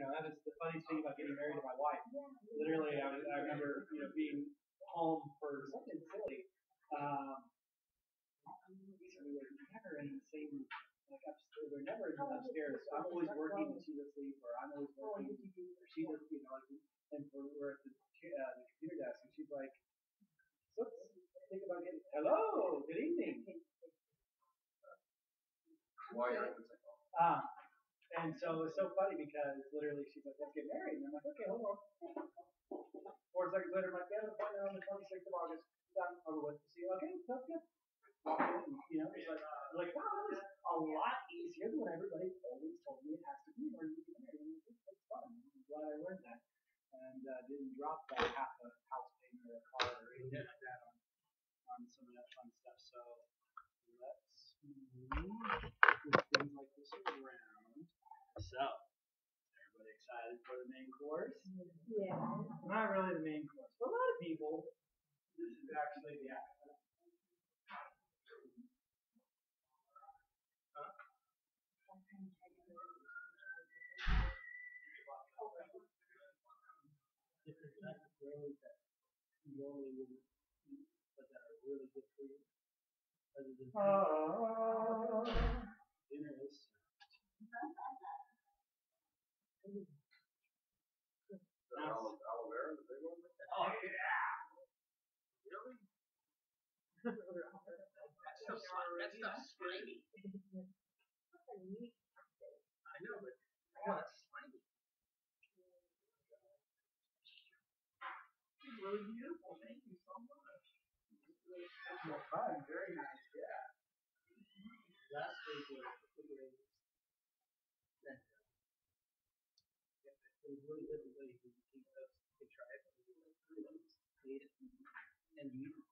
that is the funniest thing about getting married to my wife. Literally, I remember, being home for something silly. Um, so we were never in the same, like upstairs. We're never in the upstairs. So I'm always working and she's asleep, or I'm always working, or she's, like, and we're at the computer desk, and she's like, so let's think about getting, hello, good evening. Why are you And so it's so funny because literally she's like, let's get married. And I'm like, okay, hold on. 4 seconds later, I'm like, yeah, the appointment on the 26th of August. Done, over with. See, okay, sounds good. It's like, wow, that was a lot easier than what everybody always told me it has to be in order to get married. And it's fun. I'm glad I learned that. And didn't drop that half a house payment or a car or anything like that on some of that fun stuff. So let's move things like this around. So, is everybody excited for the main course? Yeah. Not really the main course. For a lot of people, this is actually the appetizer. Different types of gravy that you normally wouldn't eat, but that are really good for you. Other than dinner is aloe vera, the big one? oh yeah. Really? That stuff's slimy. I know, but that's slimy. It's really beautiful. Thank you so much. Well, fun. Very nice. Yeah. Last week was the greatest. It was really good to really keep those to try it. Eat it and eat it.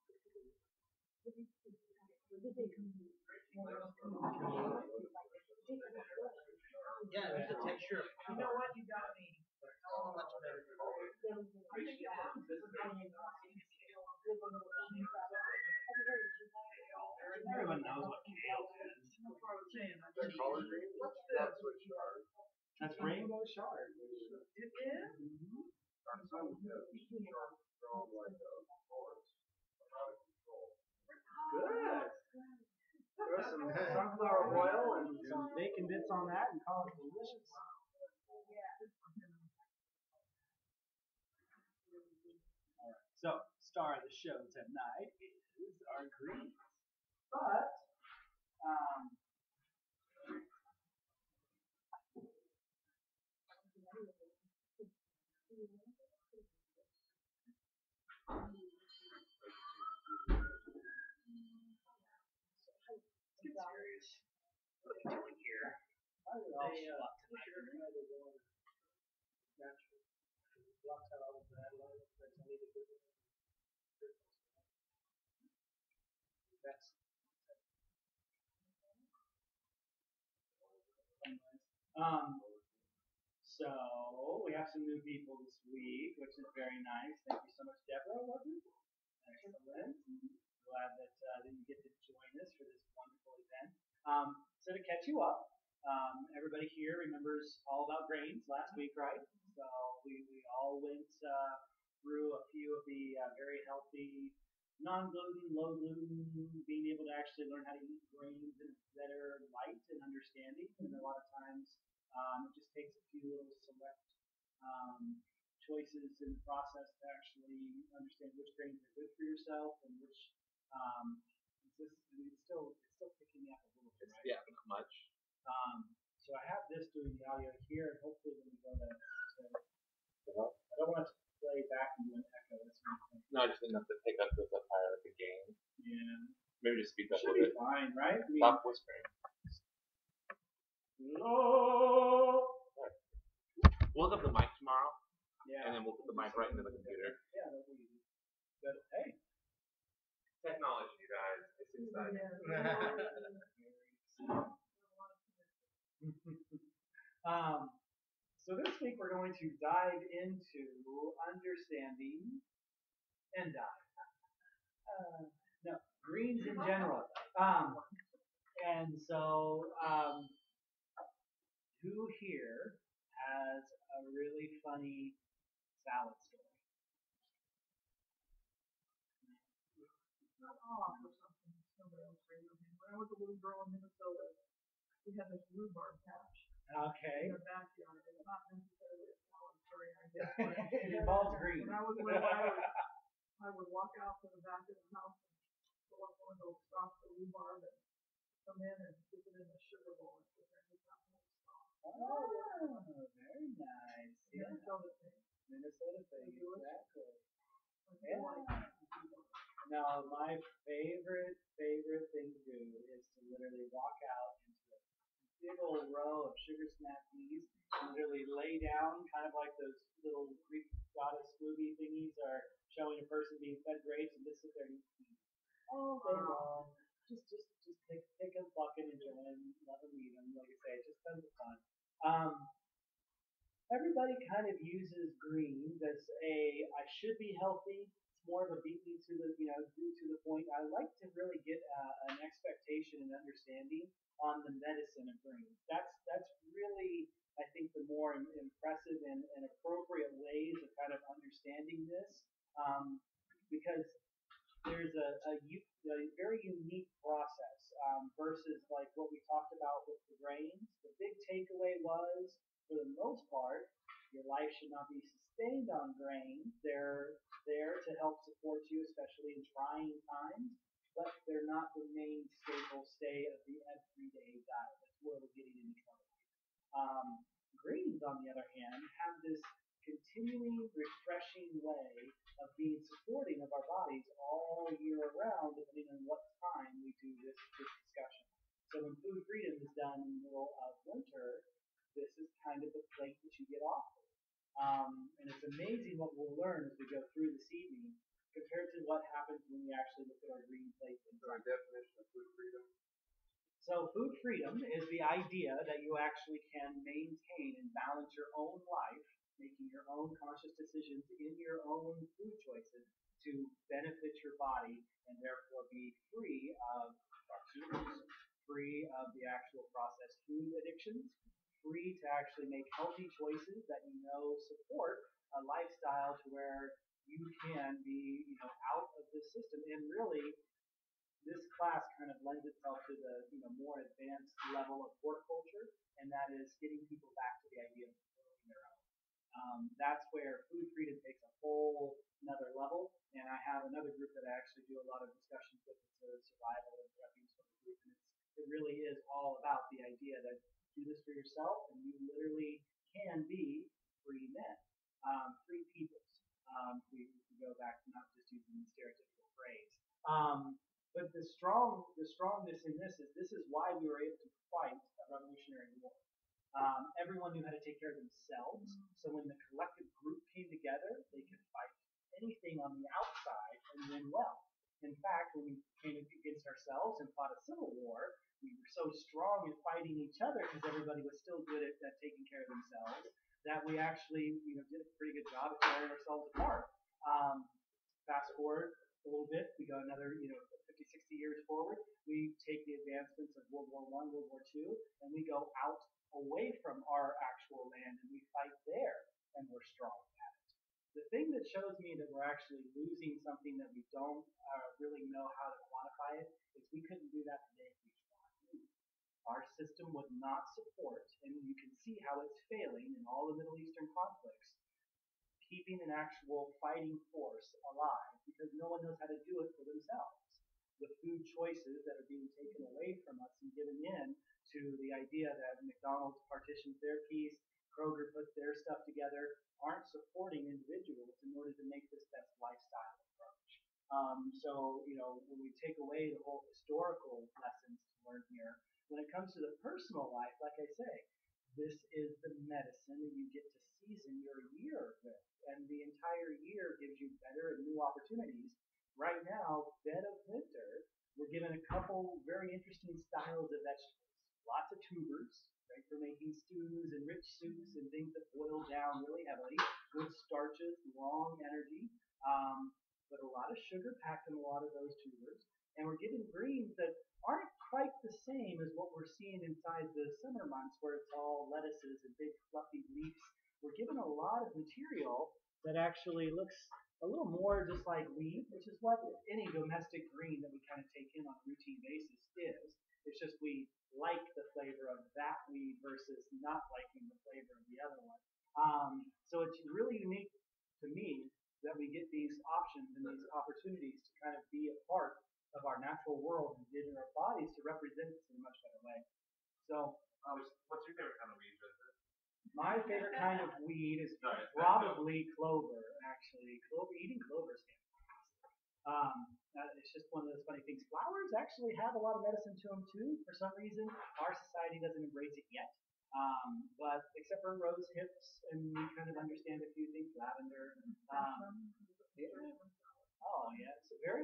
Yeah, there's a texture of You know what? You got me. so much better. Everyone knows what kale is. That's what I was saying. Collard greens? That's what you are. That's rainbow chard. It is? Our son has sharp grown like a forest. Out of control. Good. Throw some sunflower oil and some bacon bits on that and call it delicious. Alright, so star of the show tonight is our greens. But Let's get serious. What are we doing here? I would also like to try the one natural. It blocks out all the bad light. That's only the good one. That's so we have some new people this week, which is very nice. Thank you so much, Deborah. Wasn't it? Excellent. Glad that you get to join us for this wonderful event. So to catch you up, everybody here remembers all about grains last week, right? So we all went through a few of the very healthy, non-gluten, low-gluten, being able to actually learn how to eat grains in a better light and understanding. And a lot of times it just takes a few little select choices in the process to actually understand which grains are good for yourself and which it's still picking me up a little bit, right? Yeah, but not much. So I have this doing the audio here, and hopefully when we go to I don't want it to play back and do an echo. That's not No, just enough to pick up the higher the gain. yeah. Maybe just speak up a Should little be bit. fine, right? I mean, Stop whispering. We'll hook up the mic tomorrow, yeah. and then we'll put the mic right into the computer. Yeah, that'll be easy. But hey, Technology, you guys. It's exciting. So this week we're going to dive into understanding endive. No, greens in general. And so who here has a really funny salad story. Not off or something. Somebody else raised their hand. When I was a little girl in Minnesota, we had this rhubarb patch Okay. in our backyard. It's not necessarily a salad story, I guess. It involves green. When I was little, I would walk out to the back of the house and pull up one of those stalks of rhubarb and come in and dip it in a sugar bowl and sit there and eat that whole stalk. Oh, very nice. Yeah. Minnesota thing. Minnesota thing, exactly. I feel like No, my favorite thing to do is to literally walk out into a big old row of sugar snap peas and literally lay down, kind of like those little Greek goddess movie thingies are showing a person being fed grapes and just sit there and eat peas all day long. Just take a bucket and enjoy them, let them eat them. Like I say, it's just tons of fun. Everybody kind of uses greens as I should be healthy. It's more of a beat me to the due to the point. I like to really get an expectation and understanding on the medicine of greens. That's really I think the more impressive and appropriate ways of kind of understanding this, because there's a very unique process versus like what we talked about with the grains. The big takeaway was, for the most part, your life should not be sustained on grains. They're there to help support you, especially in trying times, but they're not the main staple stay of the everyday diet. That's where we're getting into trouble. Greens, on the other hand, have this continuing refreshing way of being supporting of our bodies all year round, depending on what time we do this discussion. So when food freedom is done in the middle of winter, this is kind of the plate that you get off of. And it's amazing what we'll learn as we go through this evening compared to what happens when we actually look at our green plate. Sorry, definition of food freedom. So food freedom is the idea that you actually can maintain and balance your own life, making your own conscious decisions in your own food choices to benefit your body and therefore be free of sugars, free of the actual processed food addictions, free to actually make healthy choices that you know support a lifestyle to where you can be, out of this system. And really, this class kind of lends itself to the more advanced level of horticulture, and that is getting people back to the idea of growing their own. That's where food freedom takes a whole another level, and I have another group that I actually do a lot of discussions with. It's a survival and prepping sort of group, and it really is all about the idea that do this for yourself, and you literally can be free men, free peoples. We go back to not just using the stereotypical phrase. But the strongness in this is why we were able to fight a revolutionary war. Everyone knew how to take care of themselves, so when the collective group came together, they could fight anything on the outside and win well. In fact, when we came against ourselves and fought a civil war, we were so strong in fighting each other because everybody was still good at taking care of themselves that we actually did a pretty good job of tearing ourselves apart. Fast forward a little bit, we go another 50, 60 years forward. We take the advancements of World War I, World War II, and we go out away from our actual land and we fight there, and we're strong at it. The thing that shows me that we're actually losing something that we don't really know how to quantify it is we couldn't do that today if we tried. Our system would not support, and you can see how it's failing in all the Middle Eastern conflicts, keeping an actual fighting force alive because no one knows how to do it for themselves. The food choices that are being taken away from us and given in to the idea that McDonald's partitions their piece, Kroger puts their stuff together, aren't supporting individuals in order to make this best lifestyle approach. So, when we take away the whole historical lessons to learn here, when it comes to the personal life, like I say, this is the medicine that you get to season your year with. And the entire year gives you better and new opportunities. Right now, dead of winter, we're given a couple very interesting styles of vegetables. Lots of tubers, right, for making stews and rich soups and things that boil down really heavily. Good starches, long energy, but a lot of sugar packed in a lot of those tubers. And we're given greens that aren't quite the same as what we're seeing inside the summer months where it's all lettuces and big fluffy leaves. We're given a lot of material that actually looks a little more just like weed, which is what any domestic green that we kind of take in on a routine basis is. It's just we like the flavor of that weed versus not liking the flavor of the other one. So it's really unique to me that we get these options and these opportunities to kind of be a part of our natural world and get in our bodies to represent us in a much better way. So, what's your favorite kind of weed, Justin? my favorite kind of weed is probably clover. Actually, eating clover is fantastic. It's just one of those funny things. Flowers actually have a lot of medicine to them too. For some reason, our society doesn't embrace it yet. But except for rose hips, and we kind of understand a few things, lavender. Yeah. Oh yeah, so you're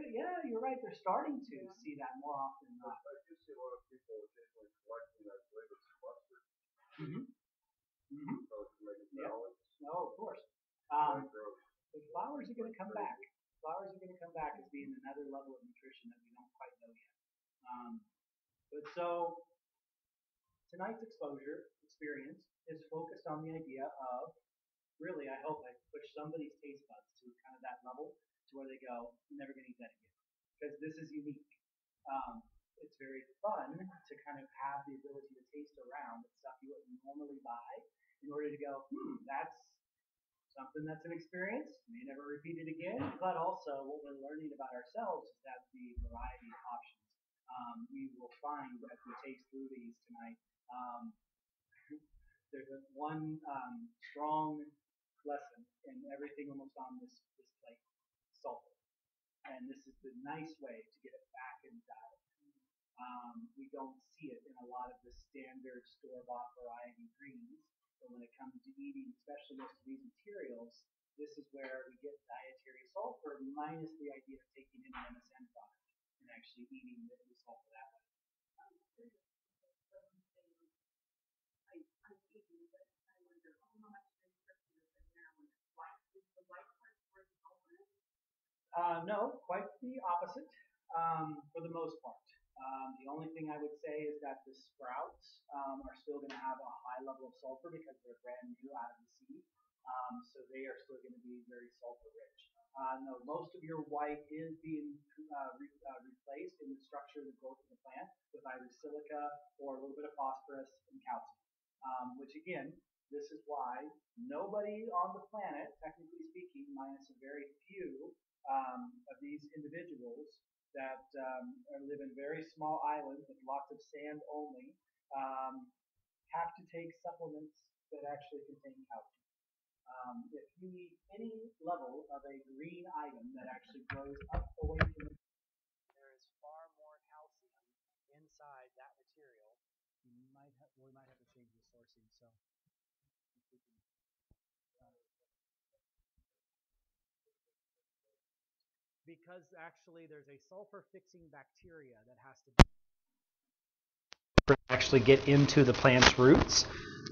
right. They're starting to see that more often than not. I do see a lot of people occasionally collecting, I believe it's clusters. Mm-hmm. Mm-hmm. So to make it Yep. balance. No, of course. Very gross. The flowers are going to come back. Flowers are going to come back as being another level of nutrition that we don't quite know yet. But so tonight's exposure experience is focused on the idea of really, I hope I push somebody's taste buds to kind of that level to where they go, I'm never going to eat that again. Because this is unique. It's very fun to kind of have the ability to taste around the stuff you wouldn't normally buy in order to go, that's something that's an experience, may never repeat it again, but also what we're learning about ourselves is that the variety of options we will find as we taste through these tonight. There's one strong lesson in everything almost on this plate, sulfur. And this is the nice way to get it back in diet. We don't see it in a lot of the standard store-bought variety greens, but when it comes to eating, especially most of these materials, this is where we get dietary sulfur minus the idea of taking in an MSM product and actually eating the sulfur that way. No, quite the opposite for the most part. The only thing I would say is that the sprouts are still going to have a high level of sulfur because they're brand new out of the seed. So they are still going to be very sulfur rich. No, most of your white is being replaced in the structure of the growth of the plant with either silica or a little bit of phosphorus and calcium, which again, this is why nobody on the planet, technically speaking, minus a very few of these individuals that live in very small islands with lots of sand only, have to take supplements that actually contain calcium. If you eat any level of a green item that actually grows up away from the there is far more calcium inside that material. We might have to change the sourcing. So because actually there's a sulfur fixing bacteria that has to actually get into the plant's roots.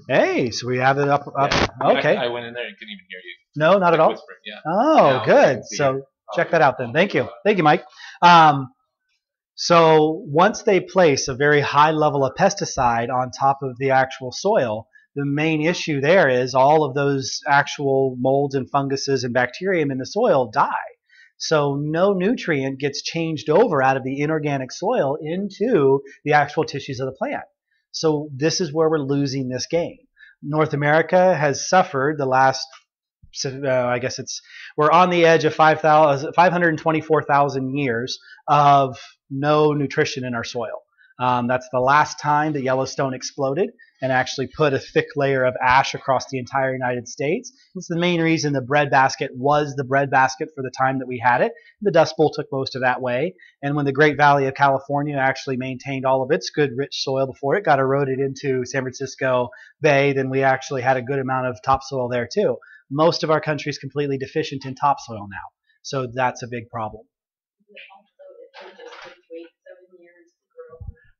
Hey, so we have it up. Yeah. Okay. I went in there and couldn't even hear you. No, not at all. Whispering, yeah. Oh, Now good. So check that out then. Thank you. Thank you, Mike. So once they place a very high level of pesticide on top of the actual soil, the main issue there is all of those actual molds and funguses and bacterium in the soil die. So no nutrient gets changed over out of the inorganic soil into the actual tissues of the plant. So this is where we're losing this game. North America has suffered the last, I guess we're on the edge of 524,000 years of no nutrition in our soil. That's the last time that Yellowstone exploded and actually put a thick layer of ash across the entire United States. It's the main reason the breadbasket was the breadbasket for the time that we had it. The Dust Bowl took most of that way. And when the Great Valley of California actually maintained all of its good, rich soil before it got eroded into San Francisco Bay, then we actually had a good amount of topsoil there too. Most of our country is completely deficient in topsoil now. So that's a big problem.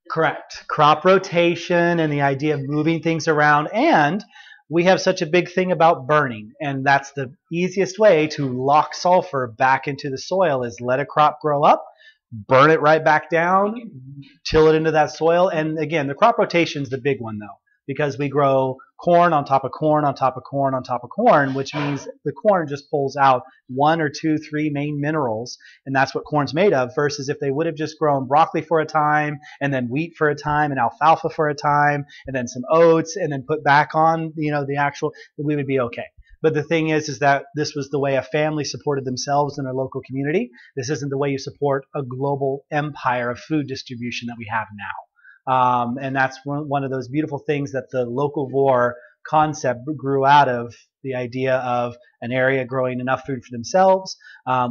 Correct. Crop rotation and the idea of moving things around. And we have such a big thing about burning. And that's the easiest way to lock sulfur back into the soil is let a crop grow up, burn it right back down, till it into that soil. And again, the crop rotation is the big one though, because we grow corn on top of corn on top of corn on top of corn, which means the corn just pulls out one or two, three main minerals, and that's what corn's made of. Versus if they would have just grown broccoli for a time, and then wheat for a time, and alfalfa for a time, and then some oats, and then put back on, the actual, we would be okay. But the thing is that this was the way a family supported themselves in a local community. This isn't the way you support a global empire of food distribution that we have now. And that's one of those beautiful things that the locavore concept grew out of, the idea of an area growing enough food for themselves.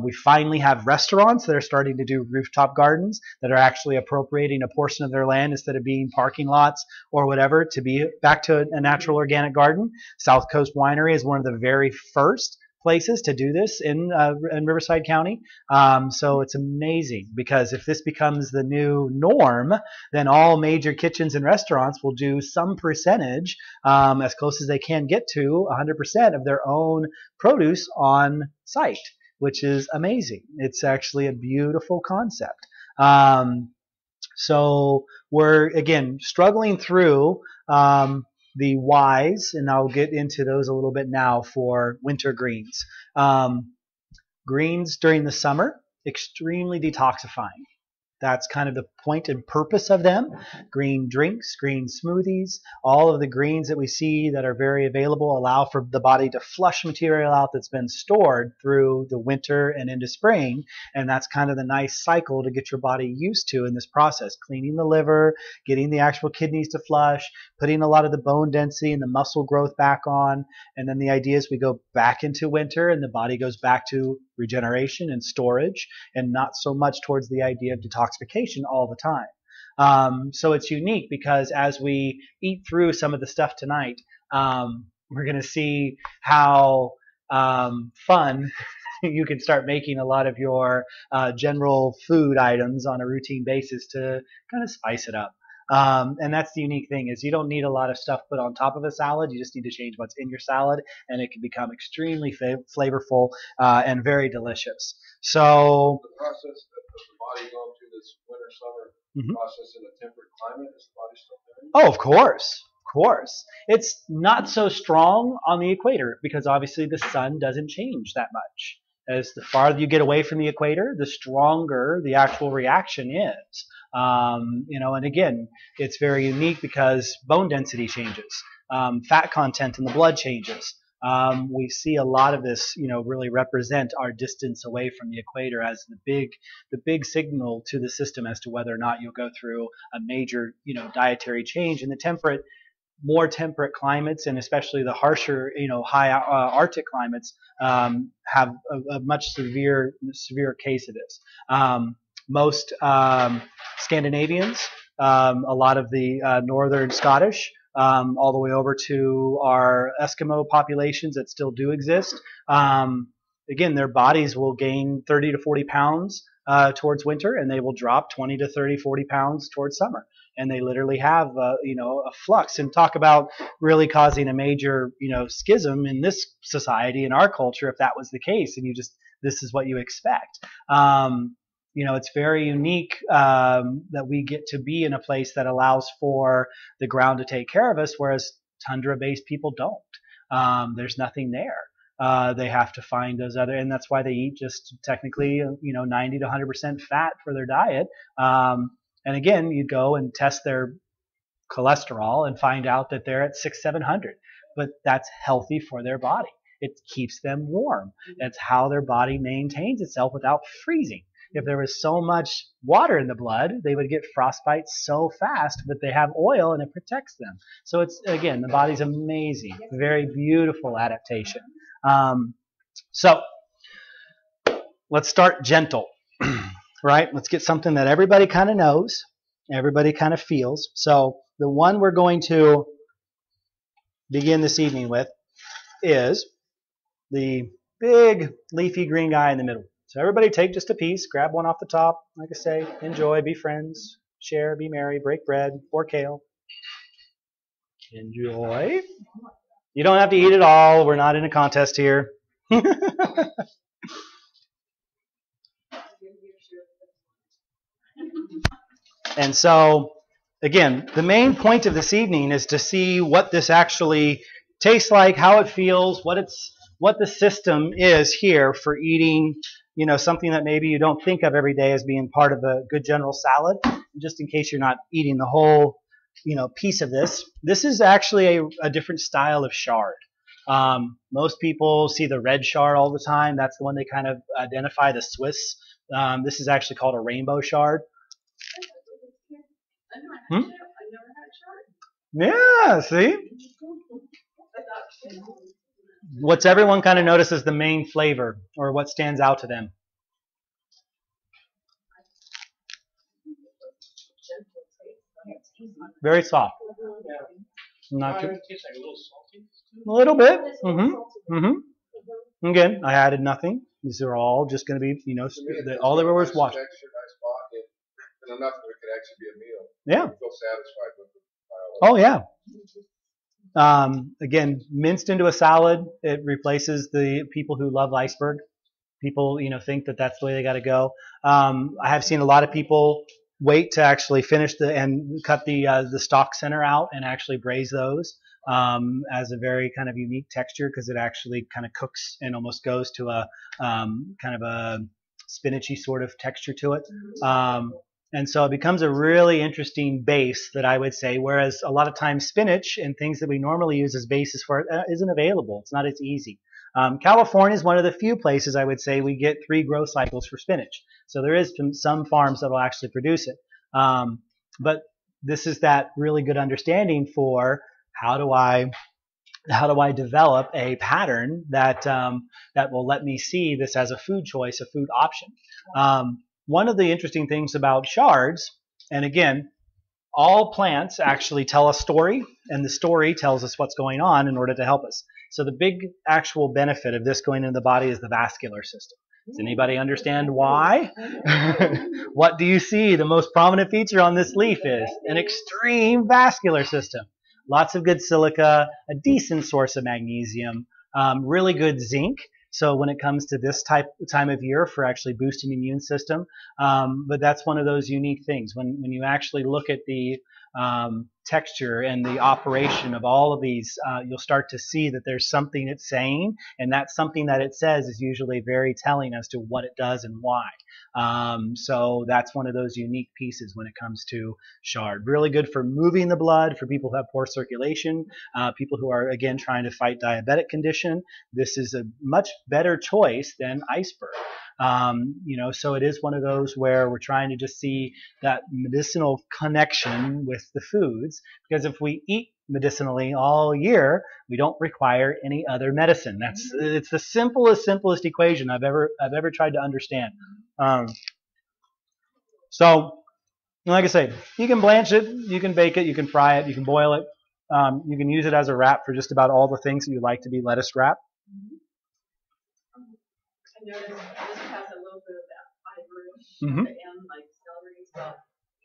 We finally have restaurants that are starting to do rooftop gardens that are actually appropriating a portion of their land instead of being parking lots or whatever to be back to a natural organic garden. South Coast Winery is one of the very first places to do this in Riverside County. So it's amazing, because if this becomes the new norm, then all major kitchens and restaurants will do some percentage, as close as they can get to 100% of their own produce on site, which is amazing. It's actually a beautiful concept. So we're, again, struggling through the whys, and I'll get into those a little bit now for winter greens. Greens during the summer, extremely detoxifying. That's kind of the point and purpose of them. Green drinks, green smoothies, all of the greens that we see that are very available allow for the body to flush material out that's been stored through the winter and into spring. And that's kind of the nice cycle to get your body used to in this process. Cleaning the liver, getting the actual kidneys to flush, putting a lot of the bone density and the muscle growth back on. And then the idea is we go back into winter and the body goes back to regeneration and storage, and not so much towards the idea of detoxification all the time. So it's unique because as we eat through some of the stuff tonight, we're going to see how fun you can start making a lot of your general food items on a routine basis to kind of spice it up. And that's the unique thing, is you don't need a lot of stuff put on top of a salad. You just need to change what's in your salad, and it can become extremely flavorful and very delicious. So The process that the body going through this winter summer process in a temperate climate, is the body still doing? oh, of course. Of course. It's not so strong on the equator because obviously the sun doesn't change that much. As the farther you get away from the equator, the stronger the actual reaction is. And again, it's very unique because bone density changes, fat content in the blood changes. We see a lot of this, really represent our distance away from the equator as the big signal to the system as to whether or not you'll go through a major, dietary change. In the more temperate climates, and especially the harsher, high Arctic climates, have a much severe case of this. Most Scandinavians, a lot of the northern Scottish, all the way over to our Eskimo populations that still do exist. Again, their bodies will gain 30 to 40 pounds towards winter, and they will drop 20 to 30, 40 pounds towards summer. And they literally have, a flux, and talk about really causing a major, schism in this society, in our culture, if that was the case. And this is what you expect. It's very unique that we get to be in a place that allows for the ground to take care of us, whereas tundra-based people don't. There's nothing there. They have to find those other, and that's why they eat just technically, 90 to 100% fat for their diet. And again, you go and test their cholesterol and find out that they're at 600-700, but that's healthy for their body. It keeps them warm. That's how their body maintains itself without freezing. If there was so much water in the blood, they would get frostbite so fast, but they have oil and it protects them. So it's, again, the body's amazing. Very beautiful adaptation. So let's start gentle, right? Let's get something that everybody kind of knows, everybody kind of feels. So the one we're going to begin this evening with is the big leafy green guy in the middle. So everybody take just a piece, grab one off the top. Like I say, enjoy, be friends, share, be merry, break bread, or kale. Enjoy. You don't have to eat it all. We're not in a contest here. And so, again, the main point of this evening is to see what this actually tastes like, how it feels, what the system is here for eating, something that maybe you don't think of every day as being part of a good general salad. Just in case you're not eating the whole, piece of this. This is actually a different style of chard. Most people see the red chard all the time. That's the one they kind of identify, the Swiss. This is actually called a rainbow chard. Hmm? Yeah, see? What's everyone kind of notices the main flavor or what stands out to them? Very soft. Not too. A little bit. Again, I added nothing. These are all just going to be, all they were was water. And enough that it could actually be a meal. Yeah. You feel satisfied with it. Oh, yeah. Again, minced into a salad, it replaces the people who love iceberg. People, think that that's the way they got to go. I have seen a lot of people wait to actually finish and cut the stalk center out and actually braise those as a very kind of unique texture because it actually kind of cooks and almost goes to a kind of a spinachy sort of texture to it. And so it becomes a really interesting base that I would say, whereas a lot of times spinach and things that we normally use as bases for it isn't available. It's not as easy. California is one of the few places I would say we get 3 growth cycles for spinach. So there is some farms that will actually produce it. But this is that really good understanding for how do I develop a pattern that that will let me see this as a food choice, a food option. One of the interesting things about chards, and again, all plants actually tell a story, and the story tells us what's going on in order to help us. So the big actual benefit of this going into the body is the vascular system. Does anybody understand why? What do you see? The most prominent feature on this leaf is an extreme vascular system. Lots of good silica, a decent source of magnesium, really good zinc. So when it comes to this time of year for actually boosting the immune system, but that's one of those unique things. When you actually look at the texture and the operation of all of these, you'll start to see that there's something it's saying, and that something that it says is usually very telling as to what it does and why. So that's one of those unique pieces when it comes to chard. Really good for moving the blood for people who have poor circulation, people who are, again, trying to fight diabetic condition. This is a much better choice than iceberg. So it is one of those where we're trying to just see that medicinal connection with the foods, because if we eat medicinally all year, we don't require any other medicine. It's the simplest equation I've ever tried to understand. So, like I say, you can blanch it, you can bake it, you can fry it, you can boil it. You can use it as a wrap for just about all the things that you like to be lettuce wrap. I noticed this has a little bit of that fiber at the end, like celery. So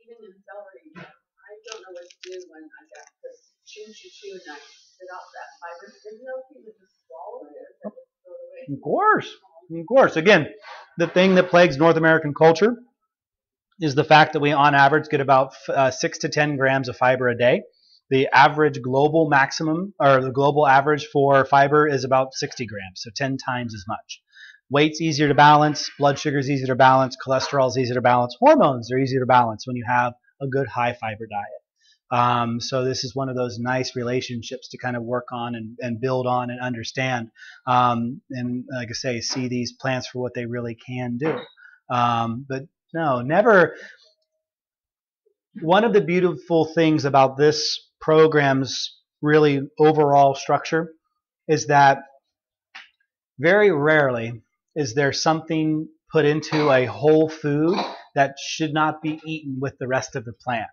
even in celery, I don't know what to do when I got this chew and I spit out that fiber. Is it okay to just swallow it or just throw it away? Of course. Again, the thing that plagues North American culture is the fact that we, on average, get about 6 to 10 grams of fiber a day. The average global maximum, or the global average for fiber is about 60 grams, so 10 times as much. Weight's easier to balance, blood sugar is easier to balance, cholesterol is easier to balance, hormones are easier to balance when you have a good high fiber diet. So this is one of those nice relationships to kind of work on and build on and understand. And like I say, see these plants for what they really can do. But no, never. One of the beautiful things about this program's really overall structure is that very rarely is there something put into a whole food that should not be eaten with the rest of the plant.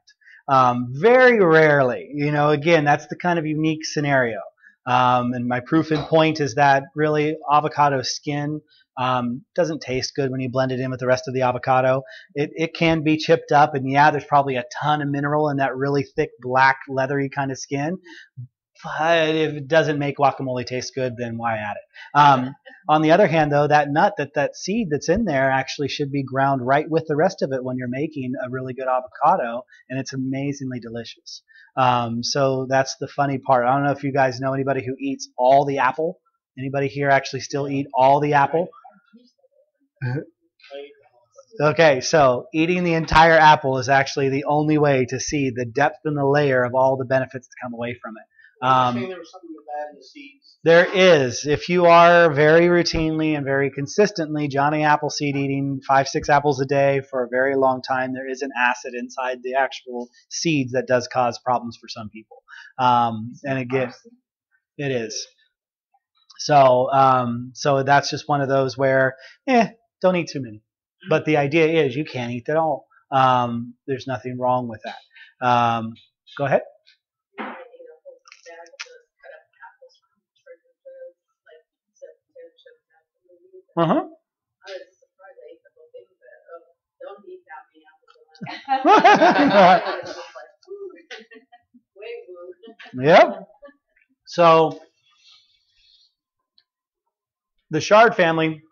Very rarely. Again, that's the kind of unique scenario. And my proof in point is that really avocado skin doesn't taste good when you blend it in with the rest of the avocado. It can be chipped up, and yeah, there's probably a ton of mineral in that really thick, black, leathery kind of skin. if it doesn't make guacamole taste good, then why add it? On the other hand, though, that nut, that seed that's in there actually should be ground right with the rest of it when you're making a really good avocado, and it's amazingly delicious. So that's the funny part. I don't know if you guys know anybody who eats all the apple. Anybody here actually still eat all the apple? Okay, so eating the entire apple is actually the only way to see the depth and the layer of all the benefits that come away from it. There was something bad in the seeds. There is. If you are very routinely and very consistently Johnny Appleseed eating 5-6 apples a day for a very long time, there is an acid inside the actual seeds that does cause problems for some people. And again, it is. So, so that's just one of those where, don't eat too many. But the idea is you can't eat it all. There's nothing wrong with that. Go ahead. Uh-huh. I was surprised I ate the whole thing, but don't eat that many apples. Way woo. Yep. So the chard family,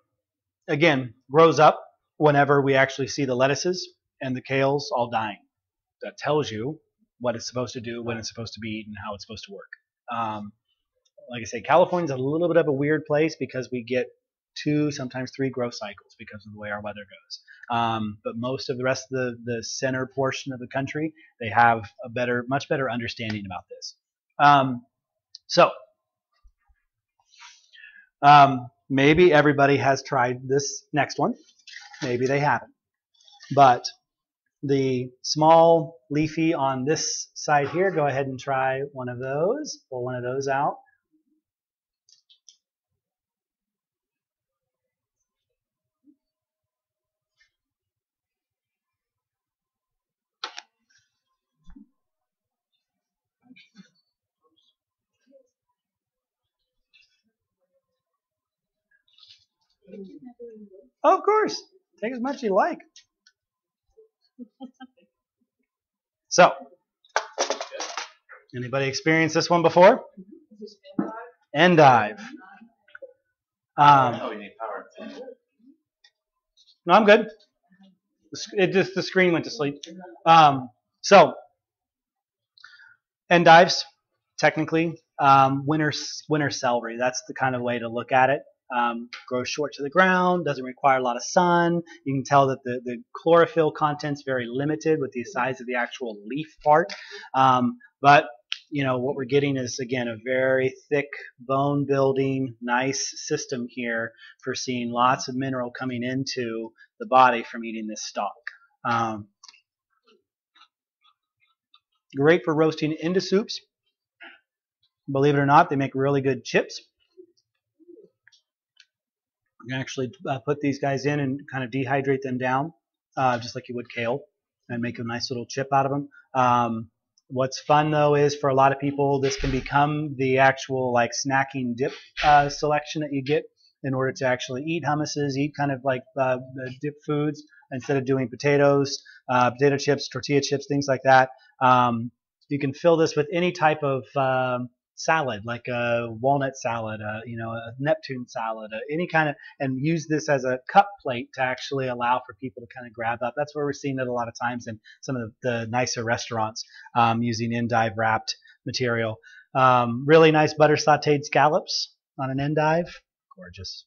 again, grows up whenever we actually see the lettuces and the kales all dying. That tells you what it's supposed to do, when it's supposed to be eaten, how it's supposed to work. Like I say, California's a little bit of a weird place because we get 2, sometimes 3 growth cycles because of the way our weather goes. But most of the rest of the center portion of the country, they have a much better understanding about this. Maybe everybody has tried this next one. Maybe they haven't. But the small leafy on this side here, go ahead and try one of those. Pull one of those out. Oh, of course. Take as much as you like. So, anybody experienced this one before? Endive. We need power. No, I'm good. The screen went to sleep. So, endives, technically, winter celery. That's the kind of way to look at it. Grows short to the ground, doesn't require a lot of sun. You can tell that the chlorophyll content's very limited with the size of the actual leaf part. But what we're getting is, again, a very thick bone building, nice system here for seeing lots of mineral coming into the body from eating this stalk. Great for roasting into soups. Believe it or not, they make really good chips. You can actually put these guys in and kind of dehydrate them down, just like you would kale, and make a nice little chip out of them. What's fun, though, is for a lot of people, this can become the actual snacking dip selection that you get in order to actually eat hummuses, eat kind of like dip foods instead of doing potatoes, potato chips, tortilla chips, things like that. You can fill this with any type of salad, like a walnut salad, a Neptune salad, any kind of, and use this as a cup plate to actually allow for people to kind of grab up. That's where we're seeing it a lot of times in some of the nicer restaurants, using endive wrapped material. Really nice butter sauteed scallops on an endive. Gorgeous.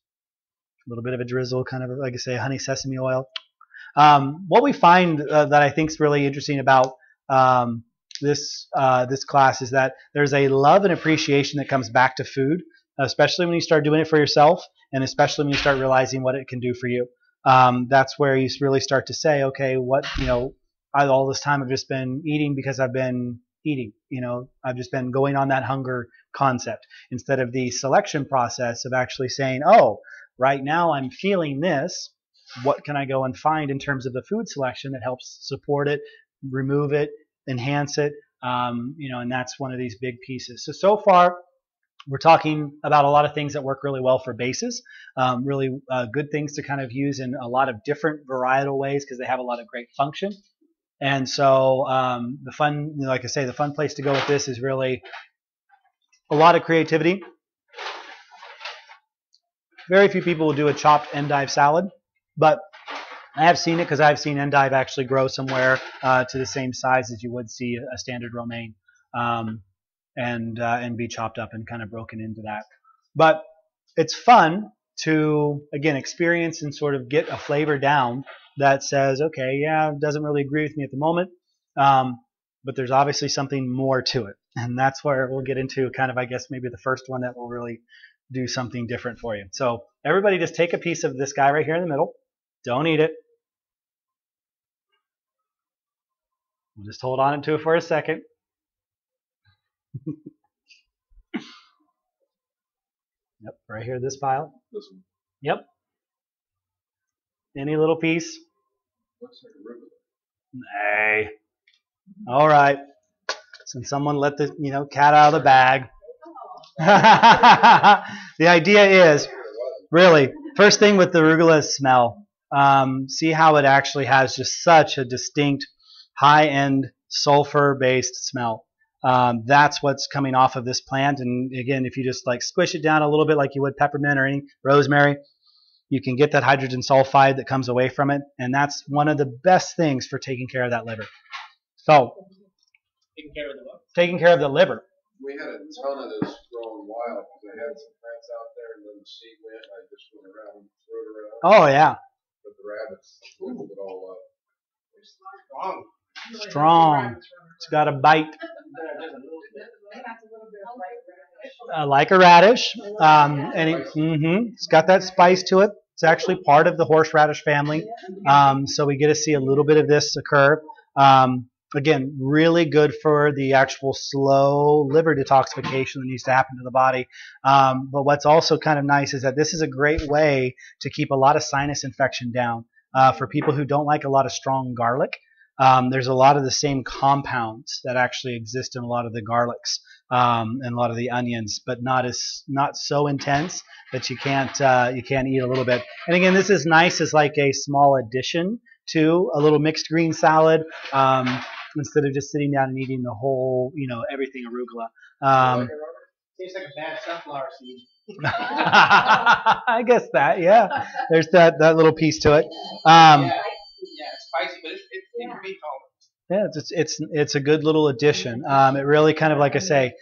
A little bit of a drizzle, kind of like I say, honey sesame oil. What we find that I think is really interesting about this class is that there's a love and appreciation that comes back to food, especially when you start doing it for yourself, and especially when you start realizing what it can do for you. That's where you really start to say, okay, all this time I've just been eating because I've been eating. I've just been going on that hunger concept instead of the selection process of actually saying, oh, right now I'm feeling this. What can I go and find in terms of the food selection that helps support it, remove it, enhance it, and that's one of these big pieces. So far, we're talking about a lot of things that work really well for bases, really good things to kind of use in a lot of different varietal ways because they have a lot of great function. And so the fun place to go with this is really a lot of creativity. Very few people will do a chopped endive salad, but I have seen it because I've seen endive actually grow somewhere to the same size as you would see a standard romaine, and be chopped up and kind of broken into that. But it's fun to, again, experience and sort of get a flavor down that says, okay, yeah, it doesn't really agree with me at the moment, but there's obviously something more to it. And that's where we'll get into kind of, I guess, maybe the first one that will really do something different for you. So everybody just take a piece of this guy right here in the middle. Don't eat it. We'll just hold on to it for a second. Yep, right here, this pile. This one Yep. Any little piece. looks like a river. Hey. All right. Since someone let the cat out of the bag. The idea is, really, first thing with the arugula is smell. See how it actually has just such a distinct high-end sulfur-based smell. That's what's coming off of this plant. And again, if you just like squish it down a little bit like you would peppermint or any rosemary, you can get that hydrogen sulfide that comes away from it. And that's one of the best things for taking care of that liver. So, Taking care of the what? taking care of the liver. We had a ton of this growing wild because I had some plants out there and then the seed went and I just went around and threw it around. Oh, yeah. But the rabbits pulled it all up. Strong. Strong. It's got a bite. Like a radish. It's got that spice to it. It's actually part of the horseradish family. So we get to see a little bit of this occur. Again, really good for the actual slow liver detoxification that needs to happen to the body. But what's also kind of nice is that this is a great way to keep a lot of sinus infection down. For people who don't like a lot of strong garlic, there's a lot of the same compounds that actually exist in a lot of the garlics and a lot of the onions, but not so intense that you can't eat a little bit. And again, this is nice as like a small addition to a little mixed green salad. Instead of just sitting down and eating the whole, everything arugula. Tastes like a bad sunflower seed. I guess that, yeah. There's that little piece to it. Yeah, it's spicy, but it can be tolerant. Yeah, it's a good little addition. It really kind of, like I say,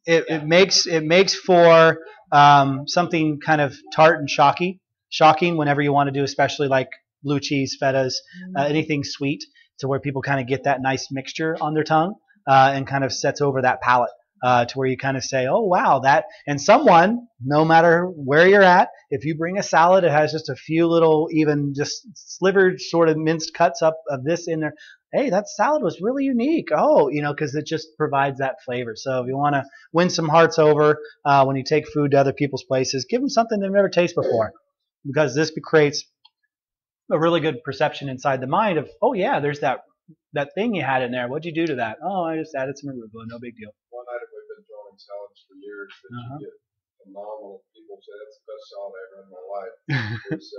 it makes for something kind of tart and shocking whenever you want to do, especially like blue cheese, fetas, anything sweet, to where people kind of get that nice mixture on their tongue and kind of sets over that palate to where you kind of say, oh, wow, that. And someone, no matter where you're at, if you bring a salad, it has just a few little, even just slivered sort of minced cuts up of this in there. Hey, that salad was really unique. Oh, because it just provides that flavor. So if you want to win some hearts over when you take food to other people's places, give them something they've never tasted before, because this creates a really good perception inside the mind of, oh yeah, there's that thing you had in there. What'd you do to that? Oh, I just added some arugula. No big deal. One item we've been throwing salads for years that you get phenomenal. People say that's the best salad I ever had in my life. Is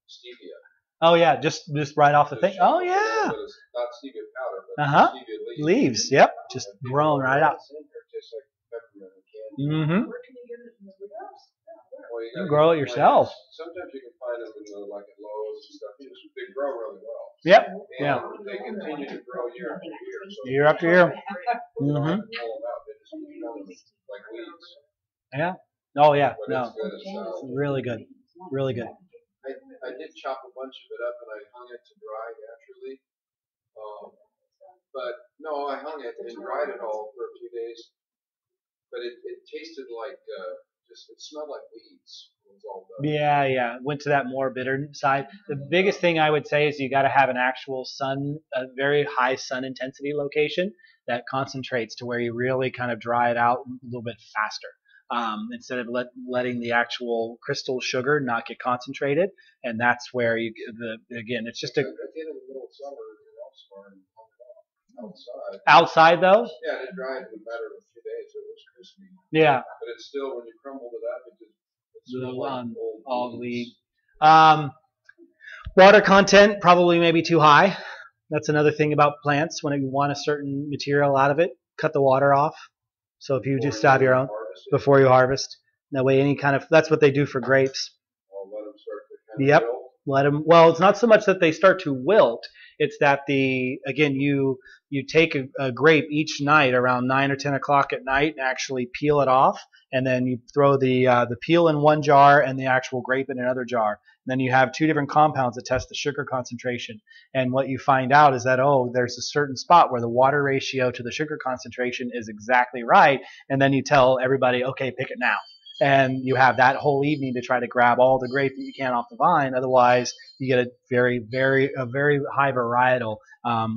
stevia. Oh yeah, just right off the thing. Oh yeah. But it's not stevia powder, but stevia leaves. Yep, just grown right out. It tastes like peppermint and candy. Where can you get it in the warehouse? Well, You can grow it yourself. Sometimes you can find them in like at Lowe's and stuff. They grow really well. Yep. And Yeah. they continue to grow year after year. So Year after year. you don't have to pull them out. They just keep growing like weeds. Yeah. Oh yeah. But No. it's good as salad. Really good. Really good. I did chop a bunch of it up and I hung it to dry naturally. But no, I hung it and dried it all for a few days. But it tasted like it smelled like weeds. It was all done. Yeah. Went to that more bitter side. The biggest thing I would say is you got to have an actual a very high sun intensity location that concentrates to where you really kind of dry it out a little bit faster. Instead of letting the actual crystal sugar not get concentrated, and that's where again, it's just I did it in the middle of summer in Elmsford and hung it outside. Outside though. Yeah, it dried in a matter of a few days. It was crispy. Yeah. But it's still, when you crumbled it up, it's all weed. Water content probably maybe too high. That's another thing about plants. When you want a certain material out of it, cut the water off. So if you just have your own harvest it, before you harvest, that way any kind of that's what they do for grapes. I'll let them start to kind of Yep. build. Let them. Well, it's not so much that they start to wilt. It's that you take a grape each night around 9 or 10 o'clock at night and actually peel it off, and then you throw the peel in one jar and the actual grape in another jar. And then you have two different compounds that test the sugar concentration. And what you find out is that there's a certain spot where the water ratio to the sugar concentration is exactly right, and then you tell everybody, okay, pick it now. And you have that whole evening to try to grab all the grape that you can off the vine. Otherwise, you get a very high varietal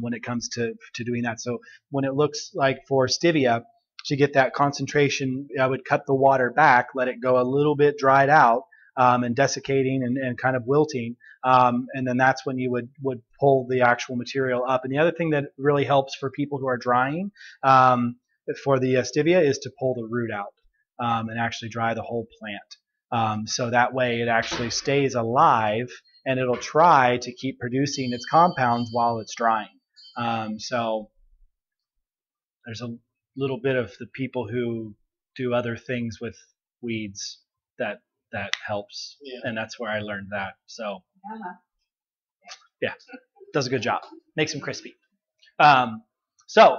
when it comes to doing that. So when it looks like for stevia, to get that concentration, I would cut the water back, let it go a little bit dried out and desiccating and kind of wilting. And then that's when you would pull the actual material up. And the other thing that really helps for people who are drying for the stevia is to pull the root out. And actually dry the whole plant. So that way it actually stays alive and it'll try to keep producing its compounds while it's drying. So there's a little bit of the people who do other things with weeds that helps. Yeah. And that's where I learned that. So yeah, does a good job. Makes them crispy. So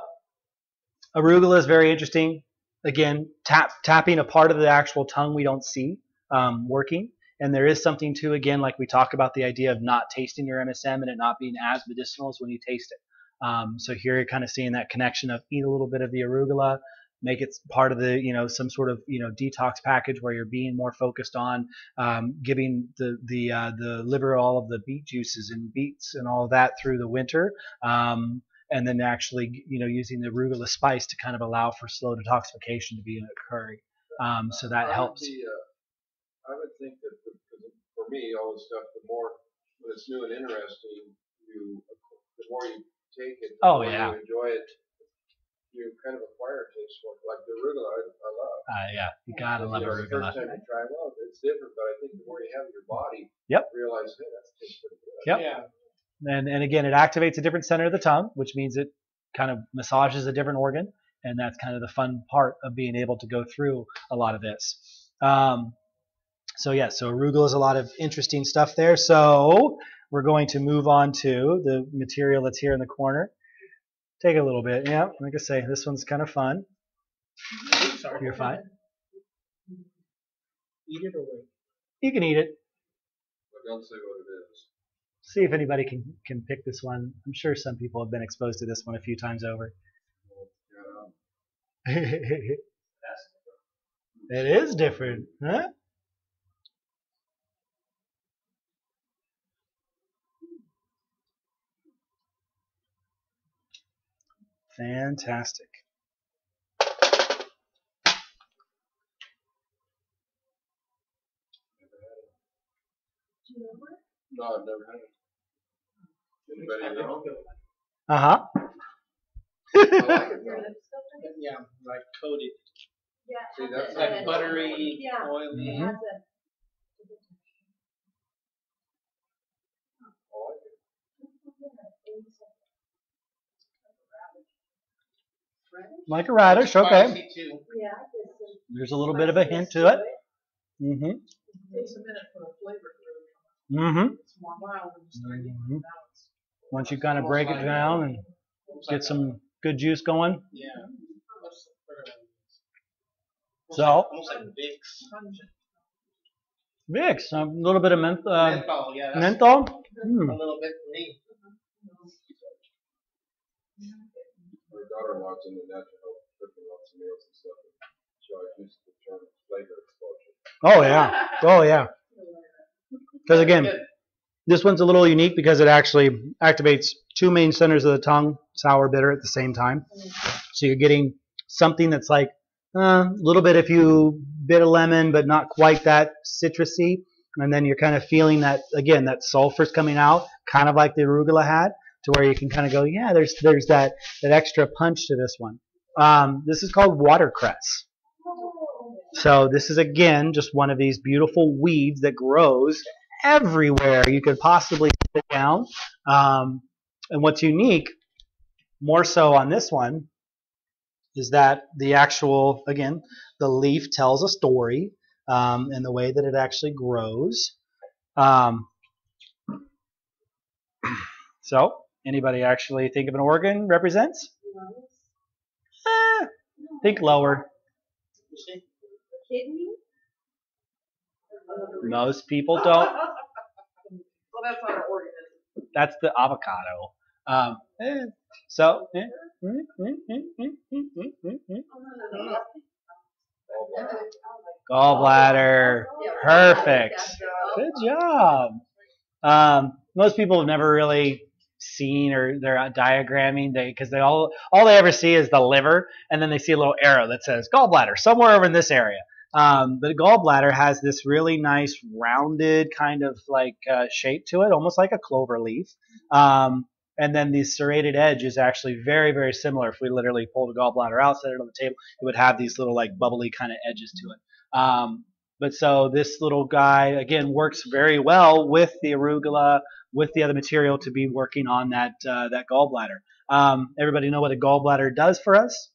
arugula is very interesting. Again, tapping a part of the actual tongue we don't see working. And there is something too, again, like we talk about the idea of not tasting your MSM and it not being as medicinal as when you taste it. So here you're kind of seeing that connection of eat a little bit of the arugula, make it part of the, some sort of, detox package where you're being more focused on giving the liver all of the beet juices and beets and all of that through the winter. And then actually, using the arugula spice to kind of allow for slow detoxification to be occurring. So that helps. I would think that for me, all this stuff, the more when it's new and interesting, the more you take it, the more you enjoy it. You kind of acquire a taste for it. Like the arugula, I love. Yeah, you gotta love arugula. The first time you try it, it's different, but I think the more you have in your body, realize, hey, that tastes pretty good. Yep. Yeah. And again, it activates a different center of the tongue, which means it kind of massages a different organ. And that's kind of the fun part of being able to go through a lot of this. So arugula is a lot of interesting stuff there. So we're going to move on to the material that's here in the corner. Take a little bit. Yeah, like I say, this one's kind of fun. Sorry, you're fine. Eat it or wait? You can eat it. But don't say what it is. See if anybody can pick this one. I'm sure some people have been exposed to this one a few times over. It is different, huh? Fantastic. No, I've never had it. Anybody know? Uh-huh. I like it though. Yeah, like coated. Yeah. See, that's Like buttery, oily. Mm-hmm. I like it. Like a radish, okay. Spicy too. Yeah. There's a little bit of a hint to it. Mm-hmm. It takes a minute for the flavor to Mm-hmm. It's more mild when you start getting Mm-hmm. the balance. Once you kind of break it down and get some good juice going. Yeah. So almost like Vicks. Vicks, a little bit of Menthol, yeah. menthol. A little bit for me. My daughter-in-law's into natural health, cooking lots of meals and stuff. She always uses the term flavor explosion. Oh yeah, oh yeah. Because again, this one's a little unique because it actually activates two main centers of the tongue, sour, bitter, at the same time. So you're getting something that's like a little bit if you bit a lemon, but not quite that citrusy. And then you're kind of feeling that, again, that sulfur's coming out, kind of like the arugula had, to where you can kind of go, yeah, there's that extra punch to this one. This is called watercress. So this is, again, just one of these beautiful weeds that grows everywhere you could possibly sit down. And what's unique, more so on this one, is that the actual, again, the leaf tells a story, and the way that it actually grows. Um, so, anybody actually think of an organ represents? Eh, think lower. Kidney? Most people don't. Well, that's not an organism. That's the avocado. So, gallbladder. Perfect. Good job. Most people have never really seen or they're diagramming because they all they ever see is the liver, and then they see a little arrow that says gallbladder somewhere over in this area. But gallbladder has this really nice rounded kind of like shape to it, almost like a clover leaf. And then the serrated edge is actually very, very similar. If we literally pulled a gallbladder out, set it on the table, it would have these little like bubbly kind of edges to it. But so this little guy, again, works very well with the arugula, with the other material to be working on that gallbladder. Everybody know what a gallbladder does for us?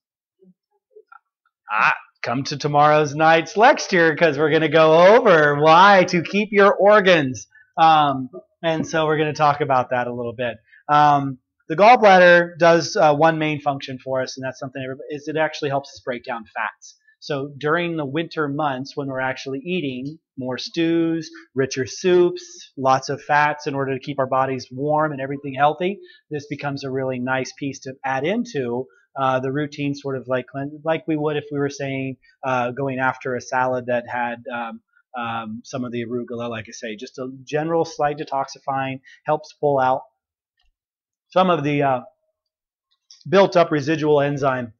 Come to tomorrow's night's lecture because we're going to go over why to keep your organs. And so we're going to talk about that a little bit. The gallbladder does one main function for us, and that's something is it actually helps us break down fats. So during the winter months when we're actually eating more stews, richer soups, lots of fats in order to keep our bodies warm and everything healthy, this becomes a really nice piece to add into the routine, sort of like we would if we were saying going after a salad that had some of the arugula, like I say, just a general slight detoxifying, helps pull out some of the built up residual enzyme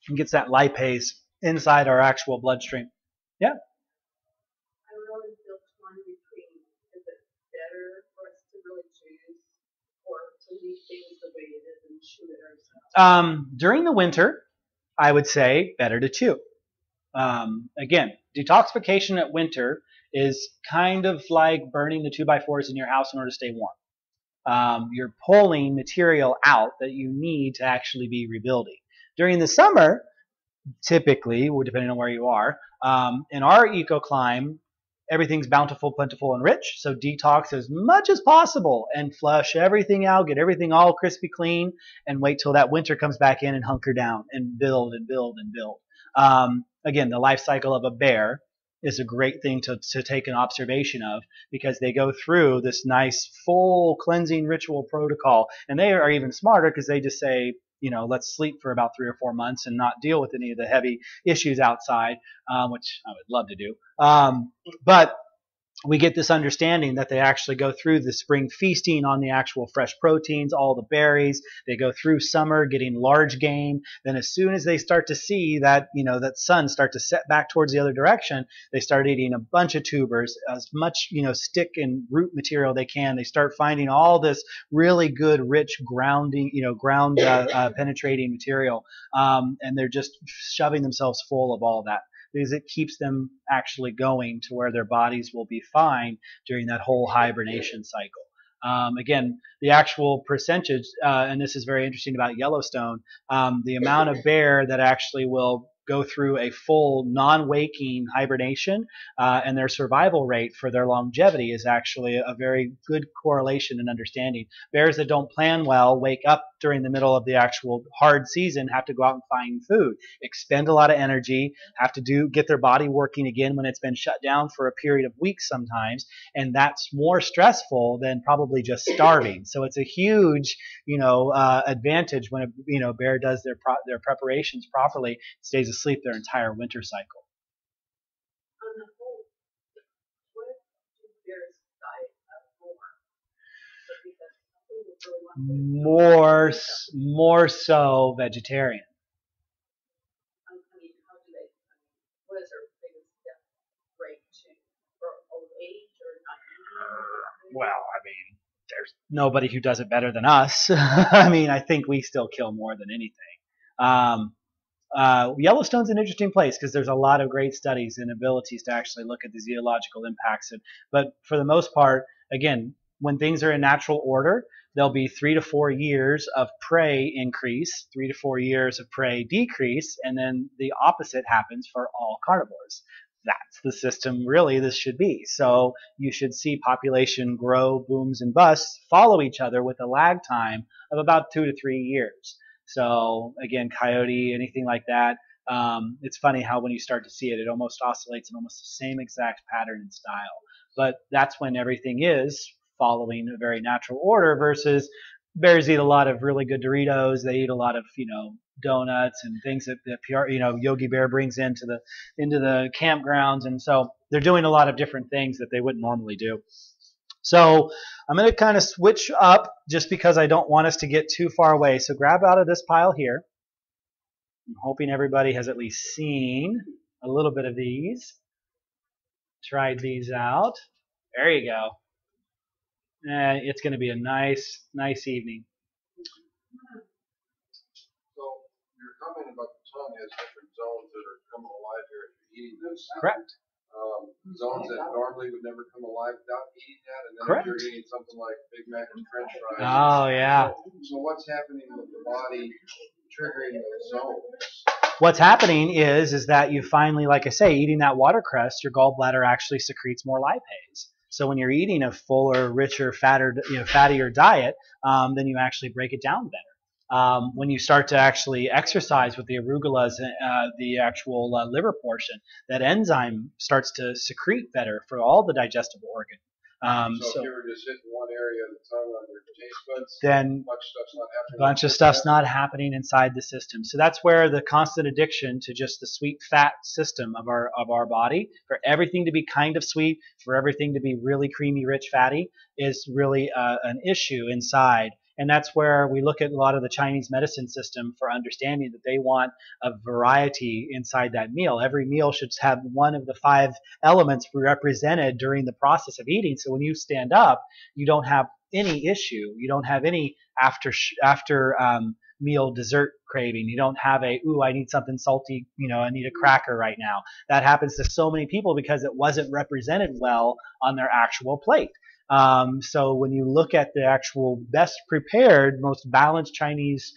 and gets that lipase inside our actual bloodstream. Yeah? I really feel torn between, is it better for us to really choose or to leave things the way it is and chew it ourselves? During the winter, I would say better to chew. Again, detoxification at winter is kind of like burning the 2x4s in your house in order to stay warm. You're pulling material out that you need to actually be rebuilding. During the summer, typically, depending on where you are, in our ecoclimate, everything's bountiful, plentiful, and rich. So detox as much as possible and flush everything out, get everything all crispy clean, and wait till that winter comes back in and hunker down and build and build and build. Again, the life cycle of a bear is a great thing to take an observation of because they go through this nice full cleansing ritual protocol, and they are even smarter because they just say, let's sleep for about 3 or 4 months and not deal with any of the heavy issues outside, which I would love to do. But we get this understanding that they actually go through the spring feasting on the actual fresh proteins, all the berries. They go through summer getting large game. Then as soon as they start to see that, that sun start to set back towards the other direction, they start eating a bunch of tubers, as much, stick and root material they can. They start finding all this really good, rich grounding, ground penetrating material. And they're just shoving themselves full of all that, because it keeps them actually going to where their bodies will be fine during that whole hibernation cycle. Again, the actual percentage, and this is very interesting about Yellowstone, the amount of bear that actually will go through a full non-waking hibernation and their survival rate for their longevity is actually a very good correlation and understanding. Bears that don't plan well wake up during the middle of the actual hard season, have to go out and find food, expend a lot of energy, have to get their body working again when it's been shut down for a period of weeks sometimes, and that's more stressful than probably just starving. So it's a huge advantage when a bear does their preparations properly, stays asleep their entire winter cycle. On the whole, what do bears diet More so vegetarian. I mean, how do they? What is their biggest death rate for old age or not eating? Well, I mean, there's nobody who does it better than us. I mean, I think we still kill more than anything. Yellowstone's an interesting place because there's a lot of great studies and abilities to actually look at the zoological impacts. But for the most part, again, when things are in natural order, there'll be 3 to 4 years of prey increase, 3 to 4 years of prey decrease, and then the opposite happens for all carnivores. That's the system really this should be. So you should see population grow, booms, and busts follow each other with a lag time of about 2 to 3 years. So again, coyote, anything like that, it's funny how when you start to see it, it almost oscillates in almost the same exact pattern and style. But that's when everything is following a very natural order versus bears eat a lot of really good Doritos. They eat a lot of, donuts and things that PR, Yogi Bear brings into the campgrounds. And so they're doing a lot of different things that they wouldn't normally do. So I'm going to kind of switch up just because I don't want us to get too far away. So grab out of this pile here. I'm hoping everybody has at least seen a little bit of these. Tried these out. There you go. It's going to be a nice evening. So your comment about the tongue has different zones that are coming alive here if you're eating this. Correct. Zones that normally would never come alive without eating that, and then Correct. if you're eating something like Big Mac and French fries. Oh yeah. So what's happening with the body triggering those zones? What's happening is that you finally, like I say, eating that watercress, your gallbladder actually secretes more lipase. So when you're eating a fuller, richer, fattier diet, then you actually break it down better. When you start to actually exercise with the arugulas, the actual liver portion, that enzyme starts to secrete better for all the digestible organs. So if you were just hitting one area of the tongue on your taste buds, then a bunch of stuff's not happening inside the system. So that's where the constant addiction to just the sweet fat system of our body, for everything to be kind of sweet, for everything to be really creamy, rich, fatty, is really an issue inside. And that's where we look at a lot of the Chinese medicine system for understanding that they want a variety inside that meal. Every meal should have one of the 5 elements represented during the process of eating. So when you stand up, you don't have any issue. You don't have any after meal dessert craving. You don't have I need something salty, I need a cracker right now. That happens to so many people because it wasn't represented well on their actual plate. So when you look at the actual best prepared, most balanced Chinese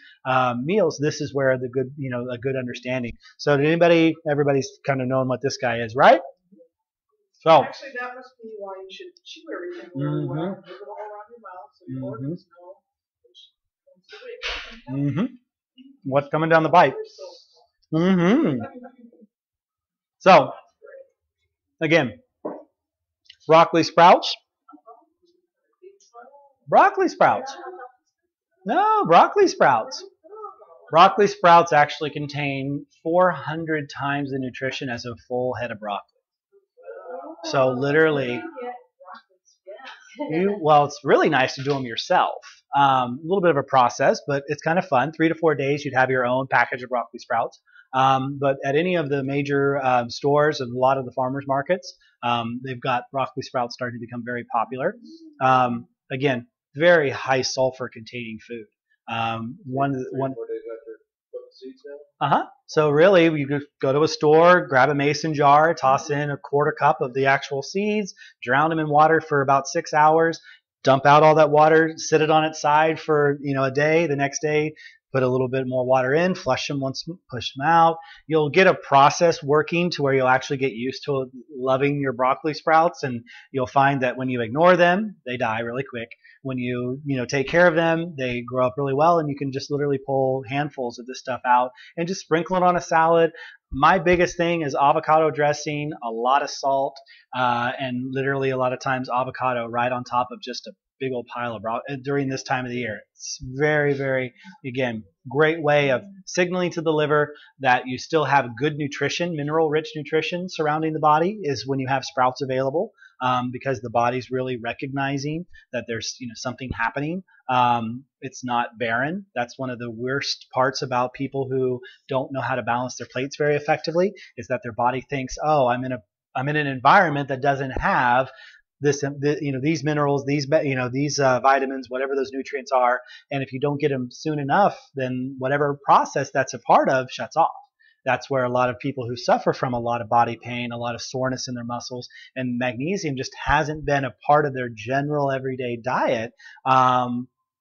meals, this is where the good, a good understanding. So everybody's kind of knowing what this guy is, right? So actually, that must be why you should chew everything really well and move it all around your mouth so your organs know which ones to eat. What's coming down the pipe? So again, broccoli sprouts. Broccoli sprouts. No, broccoli sprouts. Broccoli sprouts actually contain 400 times the nutrition as a full head of broccoli. So literally, it's really nice to do them yourself. A little bit of a process, but it's kind of fun. 3 to 4 days, you'd have your own package of broccoli sprouts. But at any of the major stores and a lot of the farmers markets, they've got broccoli sprouts starting to become very popular. Again, very high sulfur containing food. So really, you could go to a store, grab a mason jar, toss in a 1/4 cup of the actual seeds, drown them in water for about 6 hours, dump out all that water, sit it on its side for a day. The next day, put a little bit more water in, flush them once, push them out. You'll get a process working to where you'll actually get used to loving your broccoli sprouts, and you'll find that when you ignore them, they die really quick. When you take care of them, they grow up really well, and you can just literally pull handfuls of this stuff out and just sprinkle it on a salad. My biggest thing is avocado dressing, a lot of salt, and literally a lot of times avocado right on top of just a big old pile of broccoli during this time of the year. It's very, very, again, great way of signaling to the liver that you still have good nutrition, mineral-rich nutrition surrounding the body is when you have sprouts available, because the body's really recognizing that there's something happening. It's not barren. That's one of the worst parts about people who don't know how to balance their plates very effectively, is that their body thinks, oh, I'm in an environment that doesn't have these minerals, these vitamins, whatever those nutrients are, and if you don't get them soon enough, then whatever process that's a part of shuts off. That's where a lot of people who suffer from a lot of body pain, a lot of soreness in their muscles, and magnesium just hasn't been a part of their general everyday diet.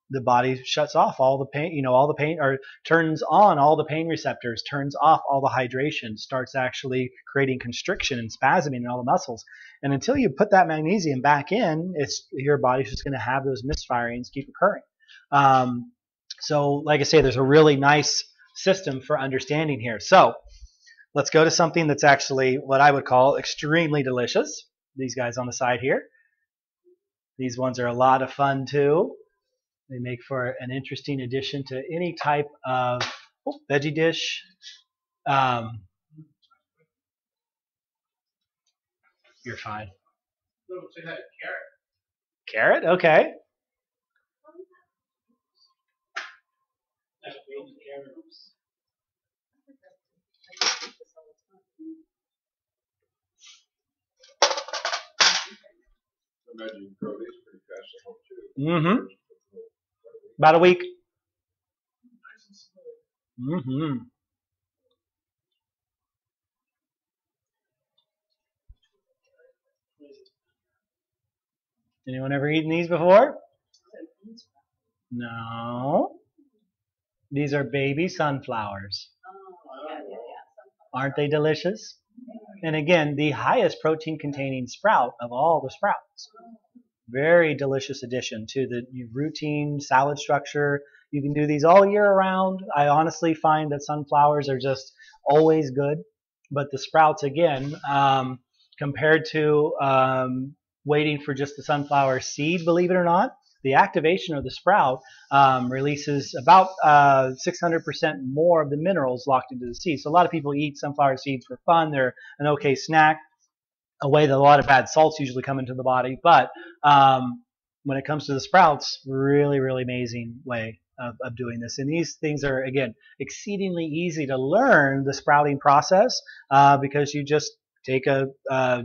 The body shuts off all the pain, all the pain, or turns on all the pain receptors, turns off all the hydration, starts actually creating constriction and spasming in all the muscles. And until you put that magnesium back in, your body's just going to have those misfirings keep occurring. So, like I say, there's a really nice system for understanding here. So, let's go to something that's actually what I would call extremely delicious. These guys on the side here. These ones are a lot of fun too. They make for an interesting addition to any type of veggie dish. You're fine. Carrot? Okay. Imagine you grow these pretty fast at home too. Mm-hmm. About a week. Mm-hmm. Anyone ever eaten these before? No. These are baby sunflowers. Aren't they delicious? And again, the highest protein containing sprout of all the sprouts. Very delicious addition to the routine salad structure. You can do these all year around. I honestly find that sunflowers are just always good. But the sprouts, again, compared to waiting for just the sunflower seed, believe it or not, the activation of the sprout releases about 600% more of the minerals locked into the seed. So a lot of people eat sunflower seeds for fun. They're an okay snack, a way that a lot of bad salts usually come into the body. But when it comes to the sprouts, really, really amazing way of doing this. And these things are, again, exceedingly easy to learn the sprouting process because you just take a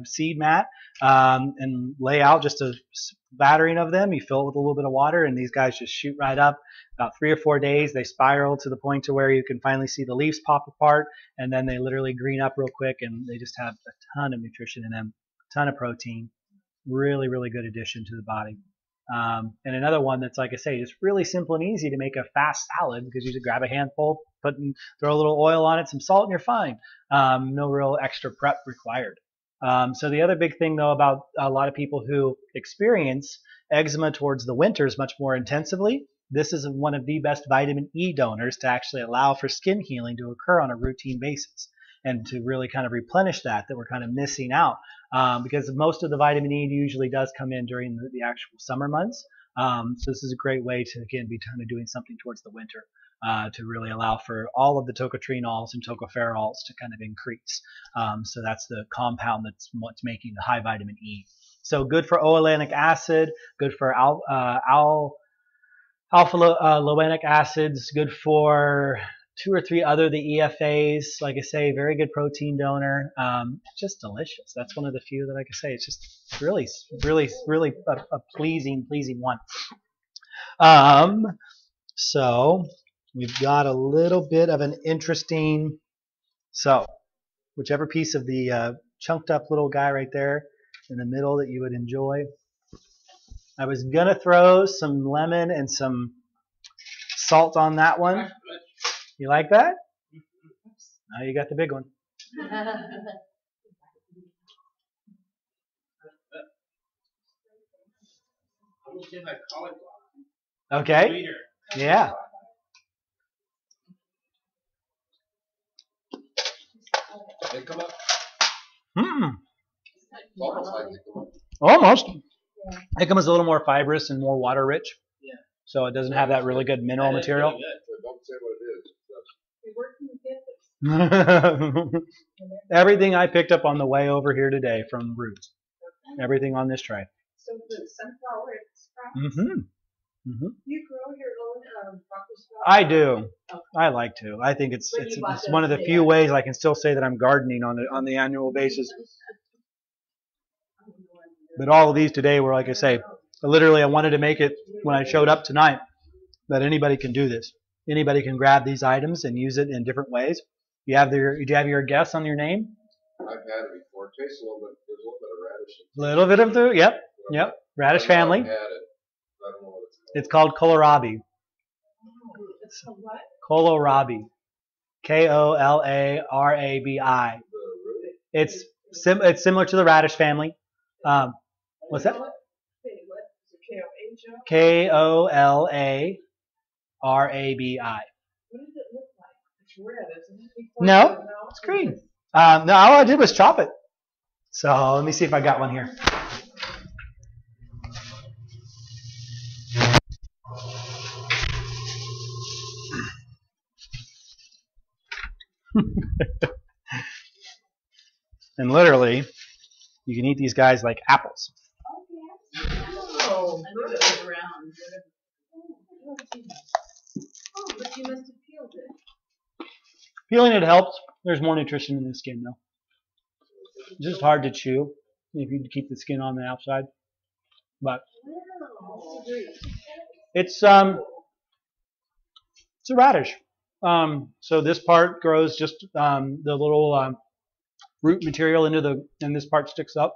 seed mat and lay out just a battering of them. You fill it with a little bit of water, and these guys just shoot right up. About 3 or 4 days, they spiral to the point to where you can finally see the leaves pop apart, and then they literally green up real quick, and they just have a ton of nutrition in them, a ton of protein. Really, really good addition to the body. And another one that's, like I say, just really simple and easy to make a fast salad because you just grab a handful, throw a little oil on it, some salt, and you're fine. No real extra prep required. So the other big thing, though, about a lot of people who experience eczema towards the winters much more intensively, this is one of the best vitamin E donors to actually allow for skin healing to occur on a routine basis and to really kind of replenish that we're kind of missing out. Because most of the vitamin E usually does come in during the actual summer months. So this is a great way to, again, be kind of doing something towards the winter to really allow for all of the tocotrienols and tocopherols to kind of increase. So that's the compound that's what's making the high vitamin E. So good for oleic acid, good for alpha-linoleic acids, good for 2 or 3 other the EFAs. Like I say, very good protein donor. Just delicious. That's one of the few that I can say. It's just really, really, really a pleasing one. So we've got a little bit of an interesting. So whichever piece of the chunked up little guy right there in the middle that you would enjoy. I was gonna throw some lemon and some salt on that one. You like that? Now you got the big one. Okay. Yeah. They come up. It's almost like they come up. Almost. Hickory is a little more fibrous and more water rich. Yeah. So it doesn't have that really good mineral material. Really good. Don't say what it is. Everything I picked up on the way over here today from Roots. Everything on this tray. So the sunflower sprouts? Mm-hmm. Mm-hmm. You grow your own broccoli sprouts? I do. Okay. I like to. I think it's one of the few ways I can still say that I'm gardening on the annual basis. But all of these today were, like I say, literally I wanted to make it when I showed up tonight that anybody can do this. Anybody can grab these items and use it in different ways. Do you have your guess on your name? I've had it before. It tastes a little bit. There's a little bit of radish. A little bit of the yep. Radish family. I've had it. I don't know what It's called kohlrabi. It's a what? Kohlrabi. Kohlrabi. It's similar to the radish family. What's that? Wait, what? Is it Kohlrabi. What does it look like? It's red, isn't it? No, it's green. No, all I did was chop it. So let me see if I got one here. And literally, you can eat these guys like apples. Oh, I knew it was round. Oh, but you must have peeled it. Peeling it helps. There's more nutrition in the skin though. It's just hard to chew if you keep the skin on the outside. But Wow. it's a radish. So this part grows just the little root material and this part sticks up.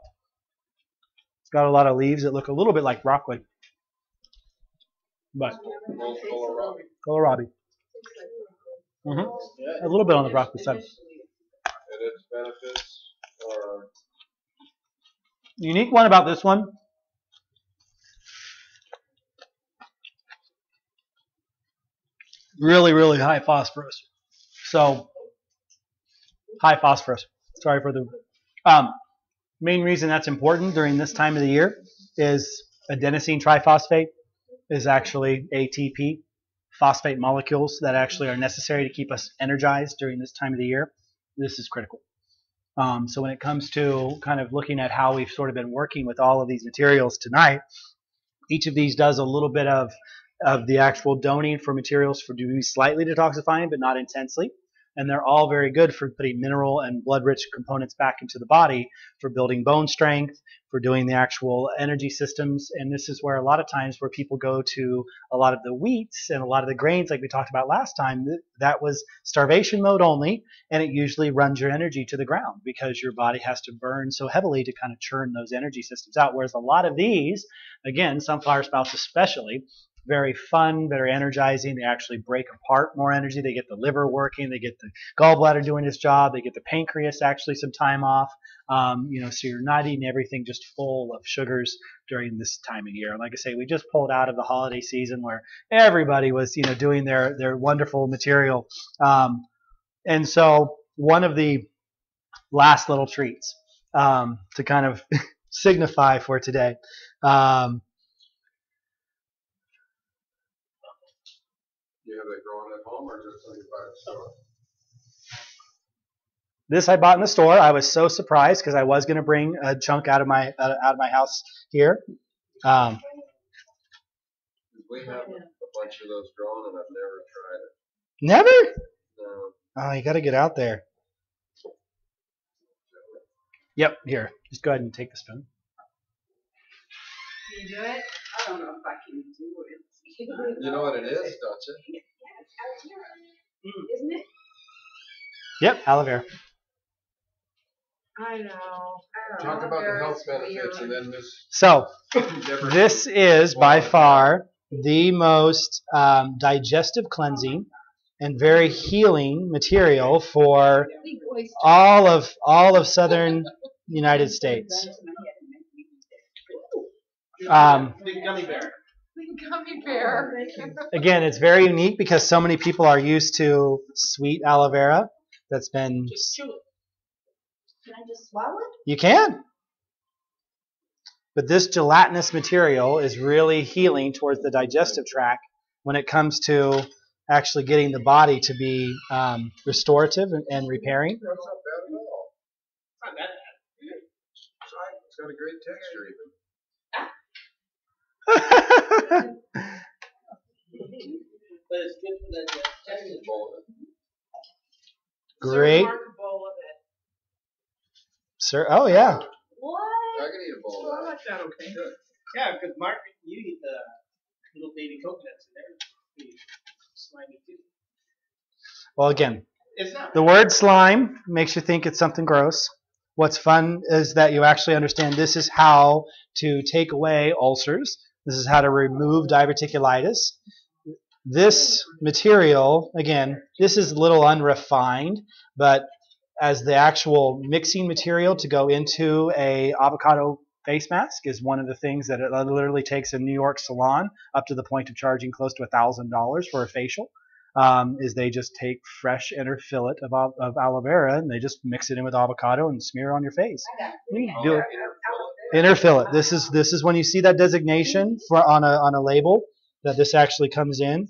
It's got a lot of leaves that look a little bit like broccoli. But kohlrabi. A little bit on the broccoli side. And its benefits are. The unique one about this one, really, really high phosphorus. So high phosphorus. Sorry for the main reason that's important during this time of the year is adenosine triphosphate is actually ATP, phosphate molecules that actually are necessary to keep us energized during this time of the year. This is critical. So when it comes to kind of looking at how we've sort of been working with all of these materials tonight, each of these does a little bit of the actual doning for materials for to be slightly detoxifying, but not intensely. And they're all very good for putting mineral and blood-rich components back into the body for building bone strength, for doing the actual energy systems. And this is where a lot of times where people go to a lot of the wheats and a lot of the grains like we talked about last time, that was starvation mode only, and it usually runs your energy to the ground because your body has to burn so heavily to kind of churn those energy systems out. Whereas a lot of these, again, sunflower sprouts especially, very fun, very energizing. They actually break apart more energy. They get the liver working. They get the gallbladder doing its job. They get the pancreas actually some time off. So you're not eating everything just full of sugars during this time of year. And like I say, we just pulled out of the holiday season where everybody was, doing their wonderful material. And so one of the last little treats to kind of signify for today. You have that growing at home, or is it something you buy at the store? This I bought in the store. I was so surprised because I was going to bring a chunk out of my house here. We have a bunch of those growing, and I've never tried it. Never? No. Oh, you got to get out there. Yep, here. Just go ahead and take the spoon. Can you do it? I don't know if I can do it. You know what it is, don't you? Yeah, it's aloe vera, isn't it? Yep, aloe vera. I know. Talk about the health benefits, and then this. So, this is by far the most digestive cleansing and very healing material for all of southern United States. Gummy bear. Gummy bear. Again, it's very unique because so many people are used to sweet aloe vera that's been. Just chew it. Can I just swallow it? You can. But this gelatinous material is really healing towards the digestive tract when it comes to actually getting the body to be restorative and repairing. That's not bad at all. Not that bad. It's got a great texture, even. But it's good for the digestive. Great. Mark a bowl of it. Sir, oh yeah. What? I can eat a bowl Oh, I of that. like that. Okay. Good. Yeah, because Mark, you eat the little baby coconuts, and they're pretty slimy too. Well, again, It's not. The word slime makes you think it's something gross. What's fun is that you actually understand this is how to take away ulcers. This is how to remove diverticulitis. This material, again, this is a little unrefined, but as the actual mixing material to go into a avocado face mask is one of the things that it literally takes a New York salon up to the point of charging close to $1,000 for a facial. Is they just take fresh inner fillet of aloe vera and they just mix it in with avocado and smear it on your face. You can do it. Inner fillet. This is when you see that designation for on a label that this actually comes in.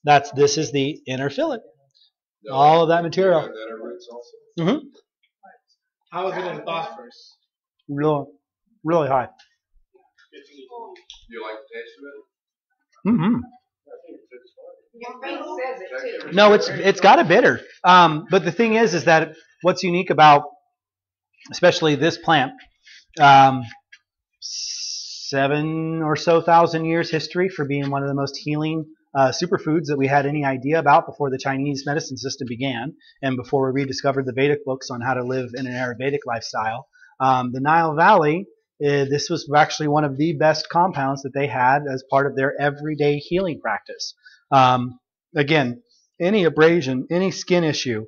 This is the inner fillet. All of that material. Mm-hmm. How is it in phosphorus? Really high. Do you like the taste of it? Mm-hmm. Your face says it too. No, it's got a bitter. But the thing is that what's unique about, especially this plant, 7 or so thousand years history for being one of the most healing superfoods that we had any idea about before the Chinese medicine system began and before we rediscovered the Vedic books on how to live in an Ayurvedic lifestyle. The Nile Valley, this was actually one of the best compounds that they had as part of their everyday healing practice. Again, any abrasion, any skin issue,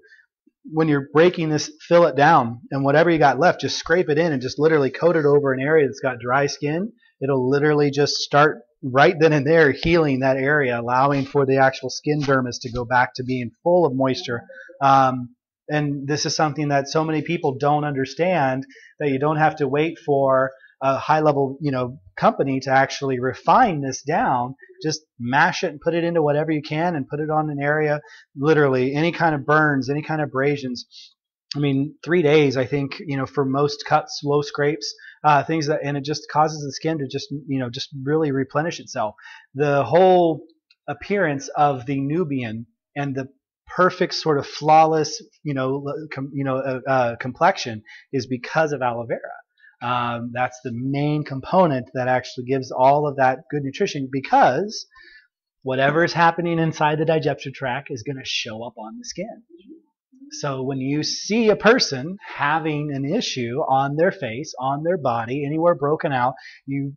when you're breaking this, fill it down, and whatever you got left, just scrape it in and just literally coat it over an area that's got dry skin. It'll literally just start right then and there healing that area, allowing for the actual skin dermis to go back to being full of moisture. And this is something that so many people don't understand, that you don't have to wait for a high-level, company to actually refine this down. Just mash it and put it into whatever you can and put it on an area, literally any kind of burns, any kind of abrasions. I mean, 3 days, I think, for most cuts, low scrapes, things that, and it just causes the skin to just really replenish itself. The whole appearance of the Nubian and the perfect sort of flawless, complexion is because of aloe vera. That's the main component that actually gives all of that good nutrition, because whatever is happening inside the digestive tract is going to show up on the skin. So when you see a person having an issue on their face, on their body, anywhere broken out, you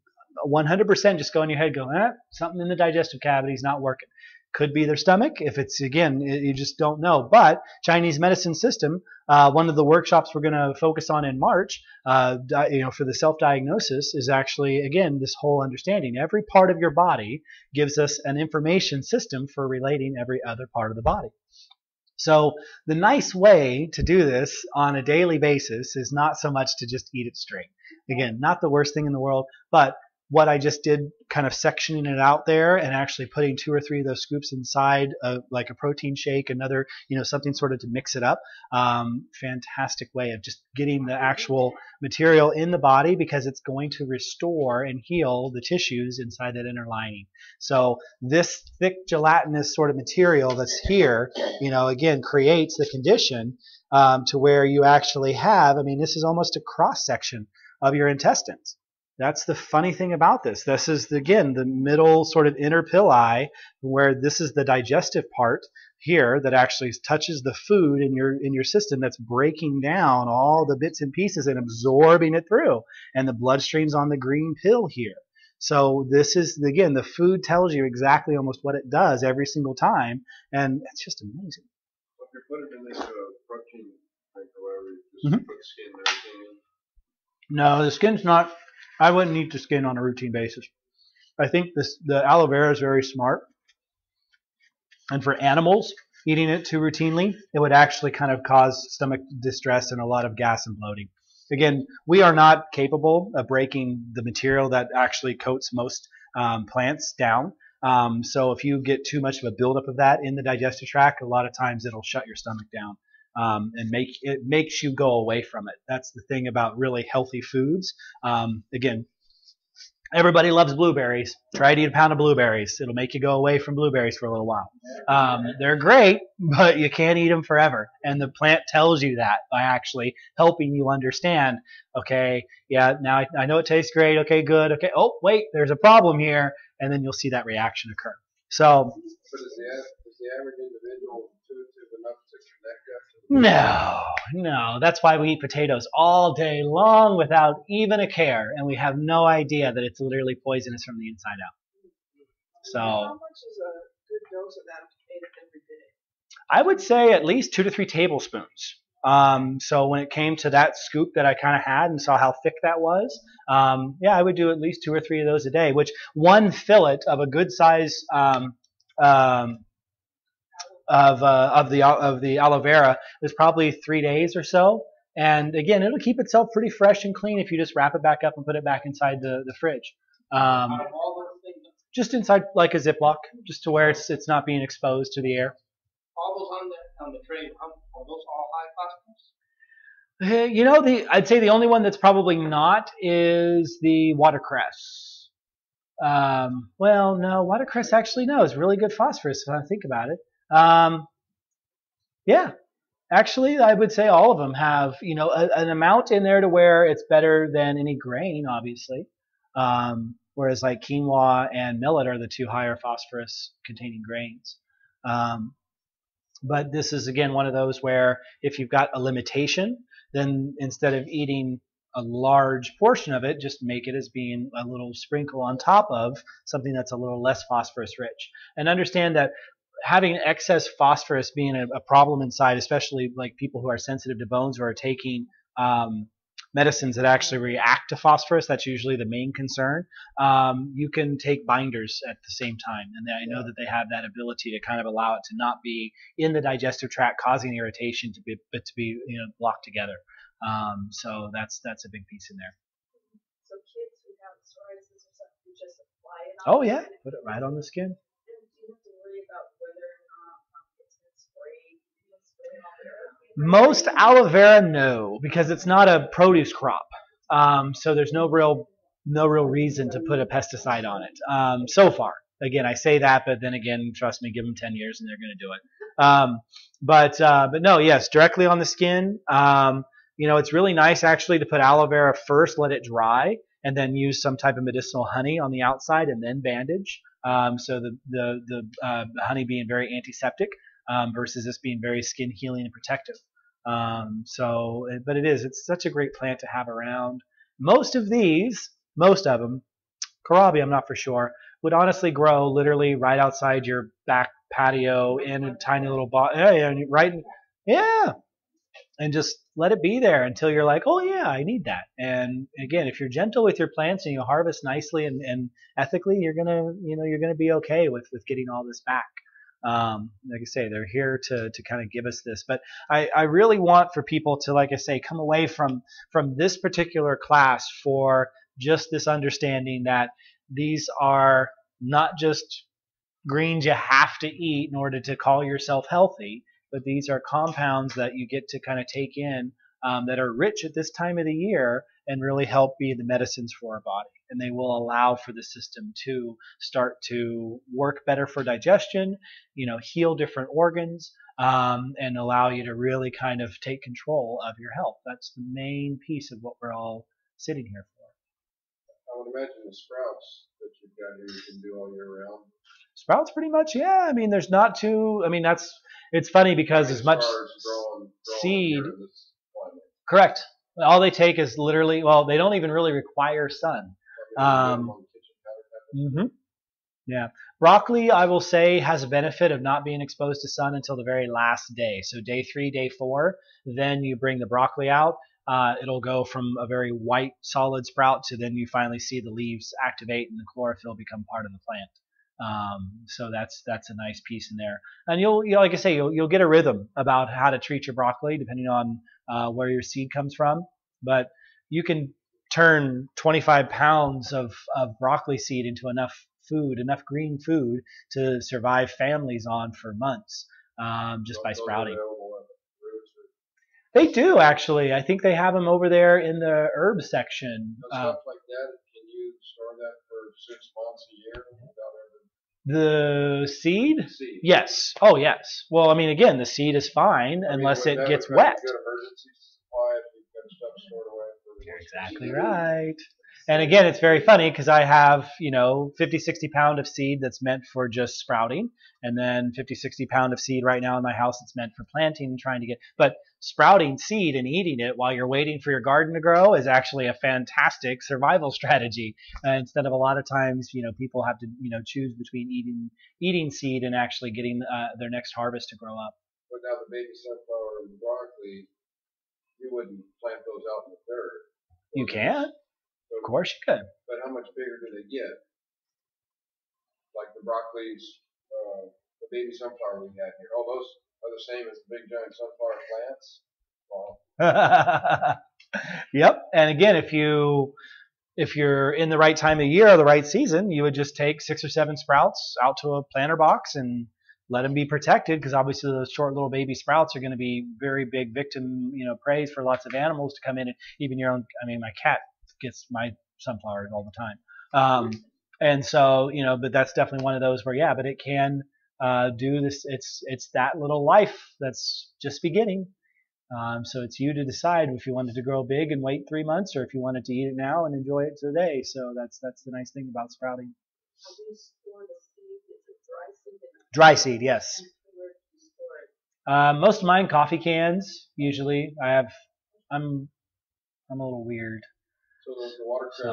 100% just go in your head, go, something in the digestive cavity is not working. Could be their stomach. If it's, again, you just don't know. But Chinese medicine system, one of the workshops we're going to focus on in March, for the self-diagnosis, is actually, again, this whole understanding. Every part of your body gives us an information system for relating every other part of the body. So the nice way to do this on a daily basis is not so much to just eat it straight. Again, not the worst thing in the world, but what I just did, kind of sectioning it out there and actually putting 2 or 3 of those scoops inside like a protein shake, another, something sort of to mix it up. Fantastic way of just getting the actual material in the body, because it's going to restore and heal the tissues inside that inner lining. So this thick gelatinous sort of material that's here, again, creates the condition to where you actually have, this is almost a cross section of your intestines. That's the funny thing about this. This is, again, the middle sort of inner pili, where this is the digestive part here that actually touches the food in your system, that's breaking down all the bits and pieces and absorbing it through. And the bloodstream's on the green pill here. So this is, again, the food tells you exactly almost what it does every single time, and it's just amazing. So if you put it in this protein drink or whatever, you just put the skin and everything in? No, the skin's not. I wouldn't eat the skin on a routine basis. I think the aloe vera is very smart. And for animals, eating it too routinely, it would actually kind of cause stomach distress and a lot of gas and bloating. Again, we are not capable of breaking the material that actually coats most plants down. So if you get too much of a buildup of that in the digestive tract, a lot of times it'll shut your stomach down. And makes you go away from it. That's the thing about really healthy foods. Again, everybody loves blueberries. Try to eat a pound of blueberries. It'll make you go away from blueberries for a little while. They're great, but you can't eat them forever. And the plant tells you that by actually helping you understand, okay, yeah, now I know it tastes great. Okay, good. Okay, oh, wait, there's a problem here. And then you'll see that reaction occur. So, But is the average individual intuitive enough to connect that to the No. That's why we eat potatoes all day long without even a care, and we have no idea that it's literally poisonous from the inside out. So How much is a good dose of that potato every day? I would say at least 2 to 3 tablespoons. So when it came to that scoop that I kind of had and saw how thick that was, yeah, I would do at least 2 or 3 of those a day. Which one fillet of a good size um, of the aloe vera is probably 3 days or so. And again, it'll keep itself pretty fresh and clean if you just wrap it back up and put it back inside the fridge. Just inside like a Ziploc, just to where it's not being exposed to the air. All those on the tray, are those all high phosphorus? You know, I'd say the only one that's probably not is the watercress. Well, no, watercress actually no, is really good phosphorus if I think about it. Yeah, actually, I would say all of them have, you know, an amount in there to where it's better than any grain, obviously. Whereas like quinoa and millet are the 2 higher phosphorus containing grains. But this is again one of those where if you've got a limitation, then instead of eating a large portion of it, just make it as being a little sprinkle on top of something that's a little less phosphorus rich. And understand that having excess phosphorus being a problem inside, especially like people who are sensitive to bones or are taking medicines that actually react to phosphorus, that's usually the main concern. You can take binders at the same time, and I know that they have that ability to kind of allow it to not be in the digestive tract causing irritation, but to be blocked together. So that's a big piece in there. So kids who have psoriasis or something, just apply it on. Oh yeah, put it right on the skin. And do you have to worry about whether or not it's been sprayed? Most aloe vera, no, because it's not a produce crop. So there's no real reason to put a pesticide on it. So far, again, I say that, but then again, trust me, give them 10 years and they're going to do it. But no, yes, directly on the skin. It's really nice actually to put aloe vera first, let it dry, and then use some type of medicinal honey on the outside and then bandage. So the honey being very antiseptic versus this being very skin healing and protective. But it's such a great plant to have around. Most of them, kohlrabi, I'm not for sure, would honestly grow literally right outside your back patio in a tiny little and just let it be there until you're like, oh yeah, I need that. And again, if you're gentle with your plants and you harvest nicely and ethically, you're gonna be okay with getting all this back. Like I say, they're here to kind of give us this. But I really want for people to, like I say, come away from this particular class for just this understanding that these are not just greens you have to eat in order to call yourself healthy, but these are compounds that you get to kind of take in that are rich at this time of the year and really help be the medicines for our body. And they will allow for the system to start to work better for digestion, heal different organs, and allow you to really kind of take control of your health. That's the main piece of what we're all sitting here for. I would imagine the sprouts that you've got here you can do all year round. Sprouts pretty much, yeah. I mean, there's not too, I mean, it's funny because as much growing seed, correct. All they take is literally, well, they don't even really require sun. Yeah. Broccoli, I will say, has a benefit of not being exposed to sun until the very last day. So day 3, day 4, then you bring the broccoli out. It'll go from a very white, solid sprout to then you finally see the leaves activate and the chlorophyll become part of the plant. So that's a nice piece in there. And you'll like I say, you'll get a rhythm about how to treat your broccoli depending on where your seed comes from. But you can turn 25 pounds of broccoli seed into enough green food to survive families on for months just by sprouting. They do actually. I think they have them over there in the herb section. Stuff like that, can you store that for 6 months a year without ever? The seed? Seed. Yes. Oh, yes. Well, I mean, again, the seed is fine unless it gets wet. Good emergency supply if you've got stuff stored away for You're exactly right. And again, it's very funny because I have, 50, 60 pound of seed that's meant for just sprouting, and then 50, 60 pound of seed right now in my house that's meant for planting and trying to get. But sprouting seed and eating it while you're waiting for your garden to grow is actually a fantastic survival strategy. Instead of a lot of times, people have to, choose between eating seed and actually getting their next harvest to grow up. But now the baby sunflower and broccoli, you wouldn't plant those out in the third. You can. Of course you could. But how much bigger do they get? Like the broccolis, the baby sunflower we had here. All those are the same as the big giant sunflower plants. Wow. Yep. And again, if you're in the right time of year or the right season, you would just take 6 or 7 sprouts out to a planter box and let them be protected, because obviously those short little baby sprouts are going to be very big victim, prey for lots of animals to come in, and even your own. I mean, my cat gets my sunflowers all the time. And so, but that's definitely one of those where, yeah, but it can do this. It's that little life that's just beginning. So it's you to decide if you wanted to grow big and wait 3 months, or if you wanted to eat it now and enjoy it today. So that's the nice thing about sprouting. Dry seed, yes. Most of mine coffee cans. Usually, I'm a little weird. So the watercress, the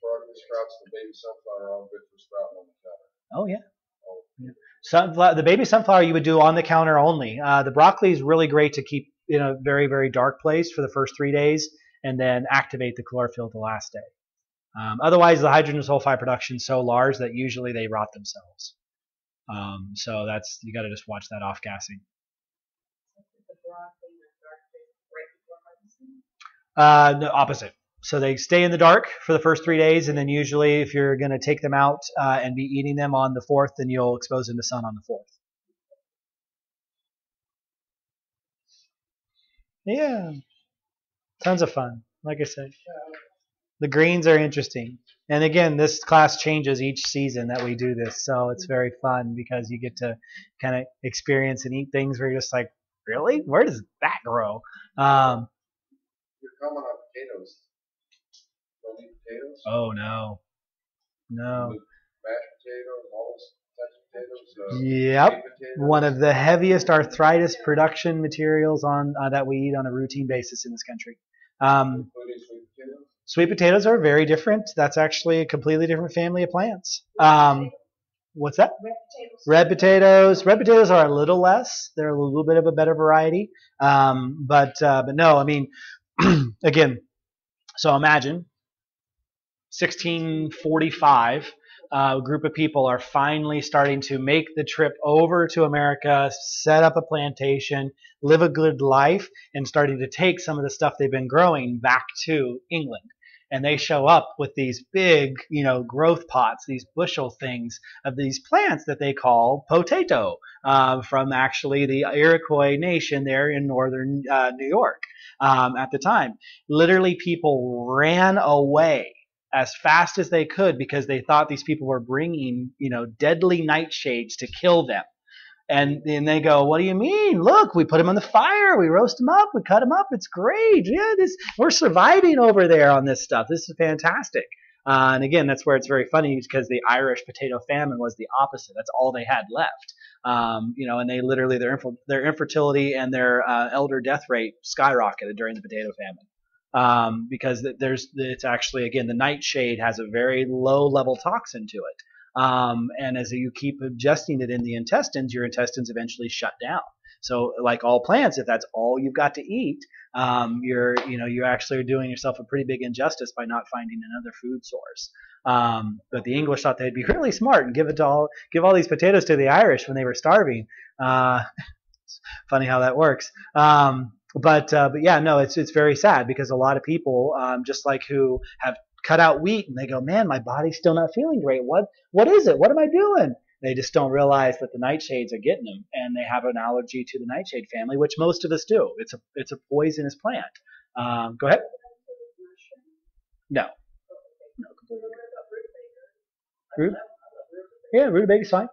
broccoli sprouts, the baby sunflower, all good for sprouting on the counter. Oh yeah. The baby sunflower you would do on the counter only. The broccoli is really great to keep in a very, very dark place for the first 3 days, and then activate the chlorophyll the last day. Otherwise, the hydrogen sulfide production is so large that usually they rot themselves. So you got to just watch that off gassing. No, opposite. So they stay in the dark for the first 3 days, and then usually if you're going to take them out and be eating them on the 4th, then you'll expose them to sun on the 4th. Yeah, tons of fun. Like I said, the greens are interesting. And again, this class changes each season that we do this, so it's very fun because you get to kind of experience and eat things where you're just like, really? Where does that grow? You're comment on potatoes. Don't eat potatoes? Oh, no. Mashed potatoes, all those types of potatoes. Yep. Potatoes. One of the heaviest arthritis production materials that we eat on a routine basis in this country. Including sweet potatoes? Sweet potatoes are very different. That's actually a completely different family of plants. What's that? Red potatoes. Red potatoes are a little less. They're a little bit of a better variety. But no, I mean, again, so imagine 1645, a group of people are finally starting to make the trip over to America, set up a plantation, live a good life, and starting to take some of the stuff they've been growing back to England. And they show up with these big, growth pots, these bushel things of these plants that they call potato, from actually the Iroquois nation there in northern New York at the time. Literally, people ran away as fast as they could because they thought these people were bringing, deadly nightshades to kill them. And then they go, what do you mean? Look, we put them on the fire. We roast them up. We cut them up. It's great. Yeah, we're surviving over there on this stuff. This is fantastic. And again, that's where it's very funny because the Irish potato famine was the opposite. That's all they had left. And they literally, their infertility and their elder death rate skyrocketed during the potato famine. Because it's actually, again, the nightshade has a very low level toxin to it. And as you keep ingesting it in the intestines, your intestines eventually shut down. So like all plants, if that's all you've got to eat, you actually are doing yourself a pretty big injustice by not finding another food source. But the English thought they'd be really smart and give all these potatoes to the Irish when they were starving. It's funny how that works. But yeah, no, it's very sad because a lot of people, just like who have cut out wheat and they go, man, my body's still not feeling great. What is it? What am I doing? They just don't realize that the nightshades are getting them, and they have an allergy to the nightshade family, which most of us do. It's a poisonous plant. Go ahead. No. Yeah, rutabaga fine.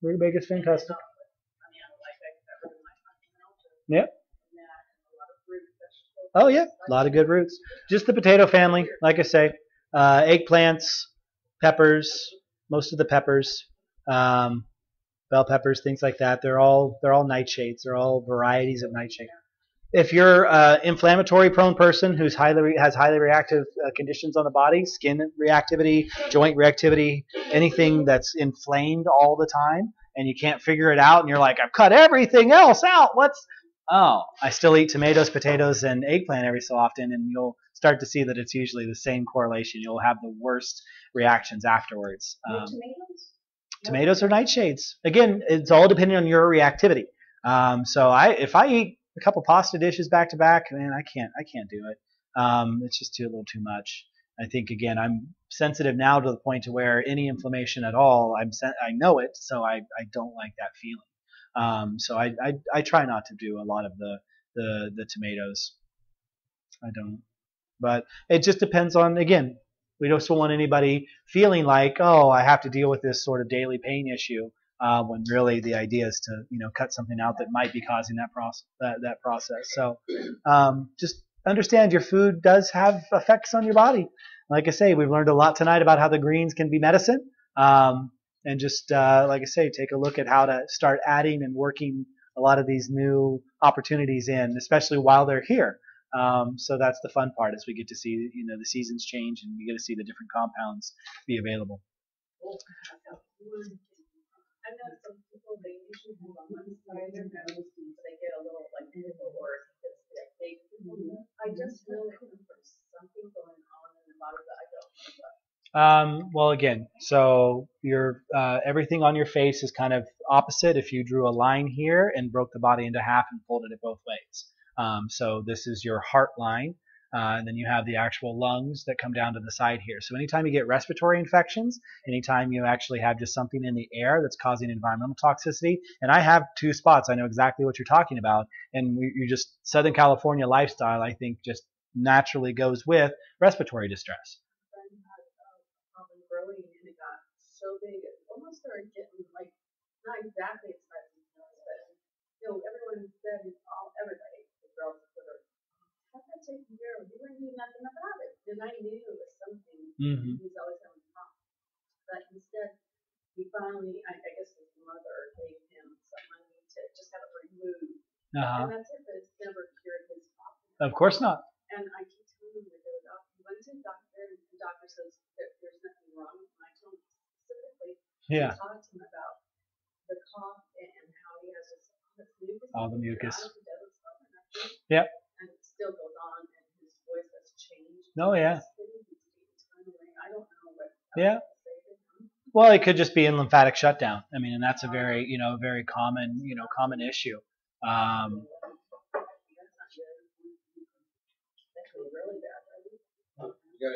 Rutabaga is fantastic. Yep. and that, and a lot of fruit, vegetables. Oh yeah, a lot of good roots. Just the potato family, like I say, eggplants, peppers, most of the peppers, um, bell peppers, things like that. They're all nightshades. They're all varieties of nightshade. If you're an inflammatory prone person who's has highly reactive conditions on the body, skin reactivity, joint reactivity, anything that's inflamed all the time, and you can't figure it out, and you're like, I've cut everything else out. I still eat tomatoes, potatoes, and eggplant every so often, and you'll start to see that it's usually the same correlation. You'll have the worst reactions afterwards. Tomatoes are nightshades. Again, it's all depending on your reactivity. If I eat a couple pasta dishes back to back, man, I can't do it. It's just a little too much. I think again, I'm sensitive now to the point to where any inflammation at all, I know it, so I don't like that feeling. I try not to do a lot of the tomatoes. I don't. But it just depends on, again, we don't want anybody feeling like, oh, I have to deal with this sort of daily pain issue, when really the idea is to, cut something out that might be causing that process. So just understand your food does have effects on your body. Like I say, we've learned a lot tonight about how the greens can be medicine. And just, like I say, take a look at how to start adding and working a lot of these new opportunities in, especially while they're here. So that's the fun part, is we get to see, the seasons change, and we get to see the different compounds be available. I know some people, they usually have on one side of their nose, they get a little like or it's their big. I just know that there's something going on in the body that I don't know about. Well, again, so your everything on your face is kind of opposite. If you drew a line here and broke the body into half and folded it both ways. So this is your heart line, and then you have the actual lungs that come down to the side here. So anytime you get respiratory infections, anytime you actually have just something in the air that's causing environmental toxicity, and I have two spots, I know exactly what you're talking about, and you just Southern California lifestyle, I think, just naturally goes with respiratory distress. Growing and it got so big it almost started getting like not exactly as fast as but everyone said everybody the girls put her have that taken care of. You wouldn't do nothing about it. And I knew it was something he's always having a problem. But instead he finally I guess his mother gave him some money to just have it removed. And that's it, but it's never cured his problem. Of course not. And I keep telling him to go to the doctor. He went to the doctor and the doctor says that there's nothing wrong. And I told him specifically to talk to him about the cough and how he has this mucus. All the mucus. Yep. And it still goes on and his voice has changed. Oh yeah. I don't know what yeah. Well, it could just be in lymphatic shutdown. I mean, and that's a very, very common, common issue. Really bad, right? You got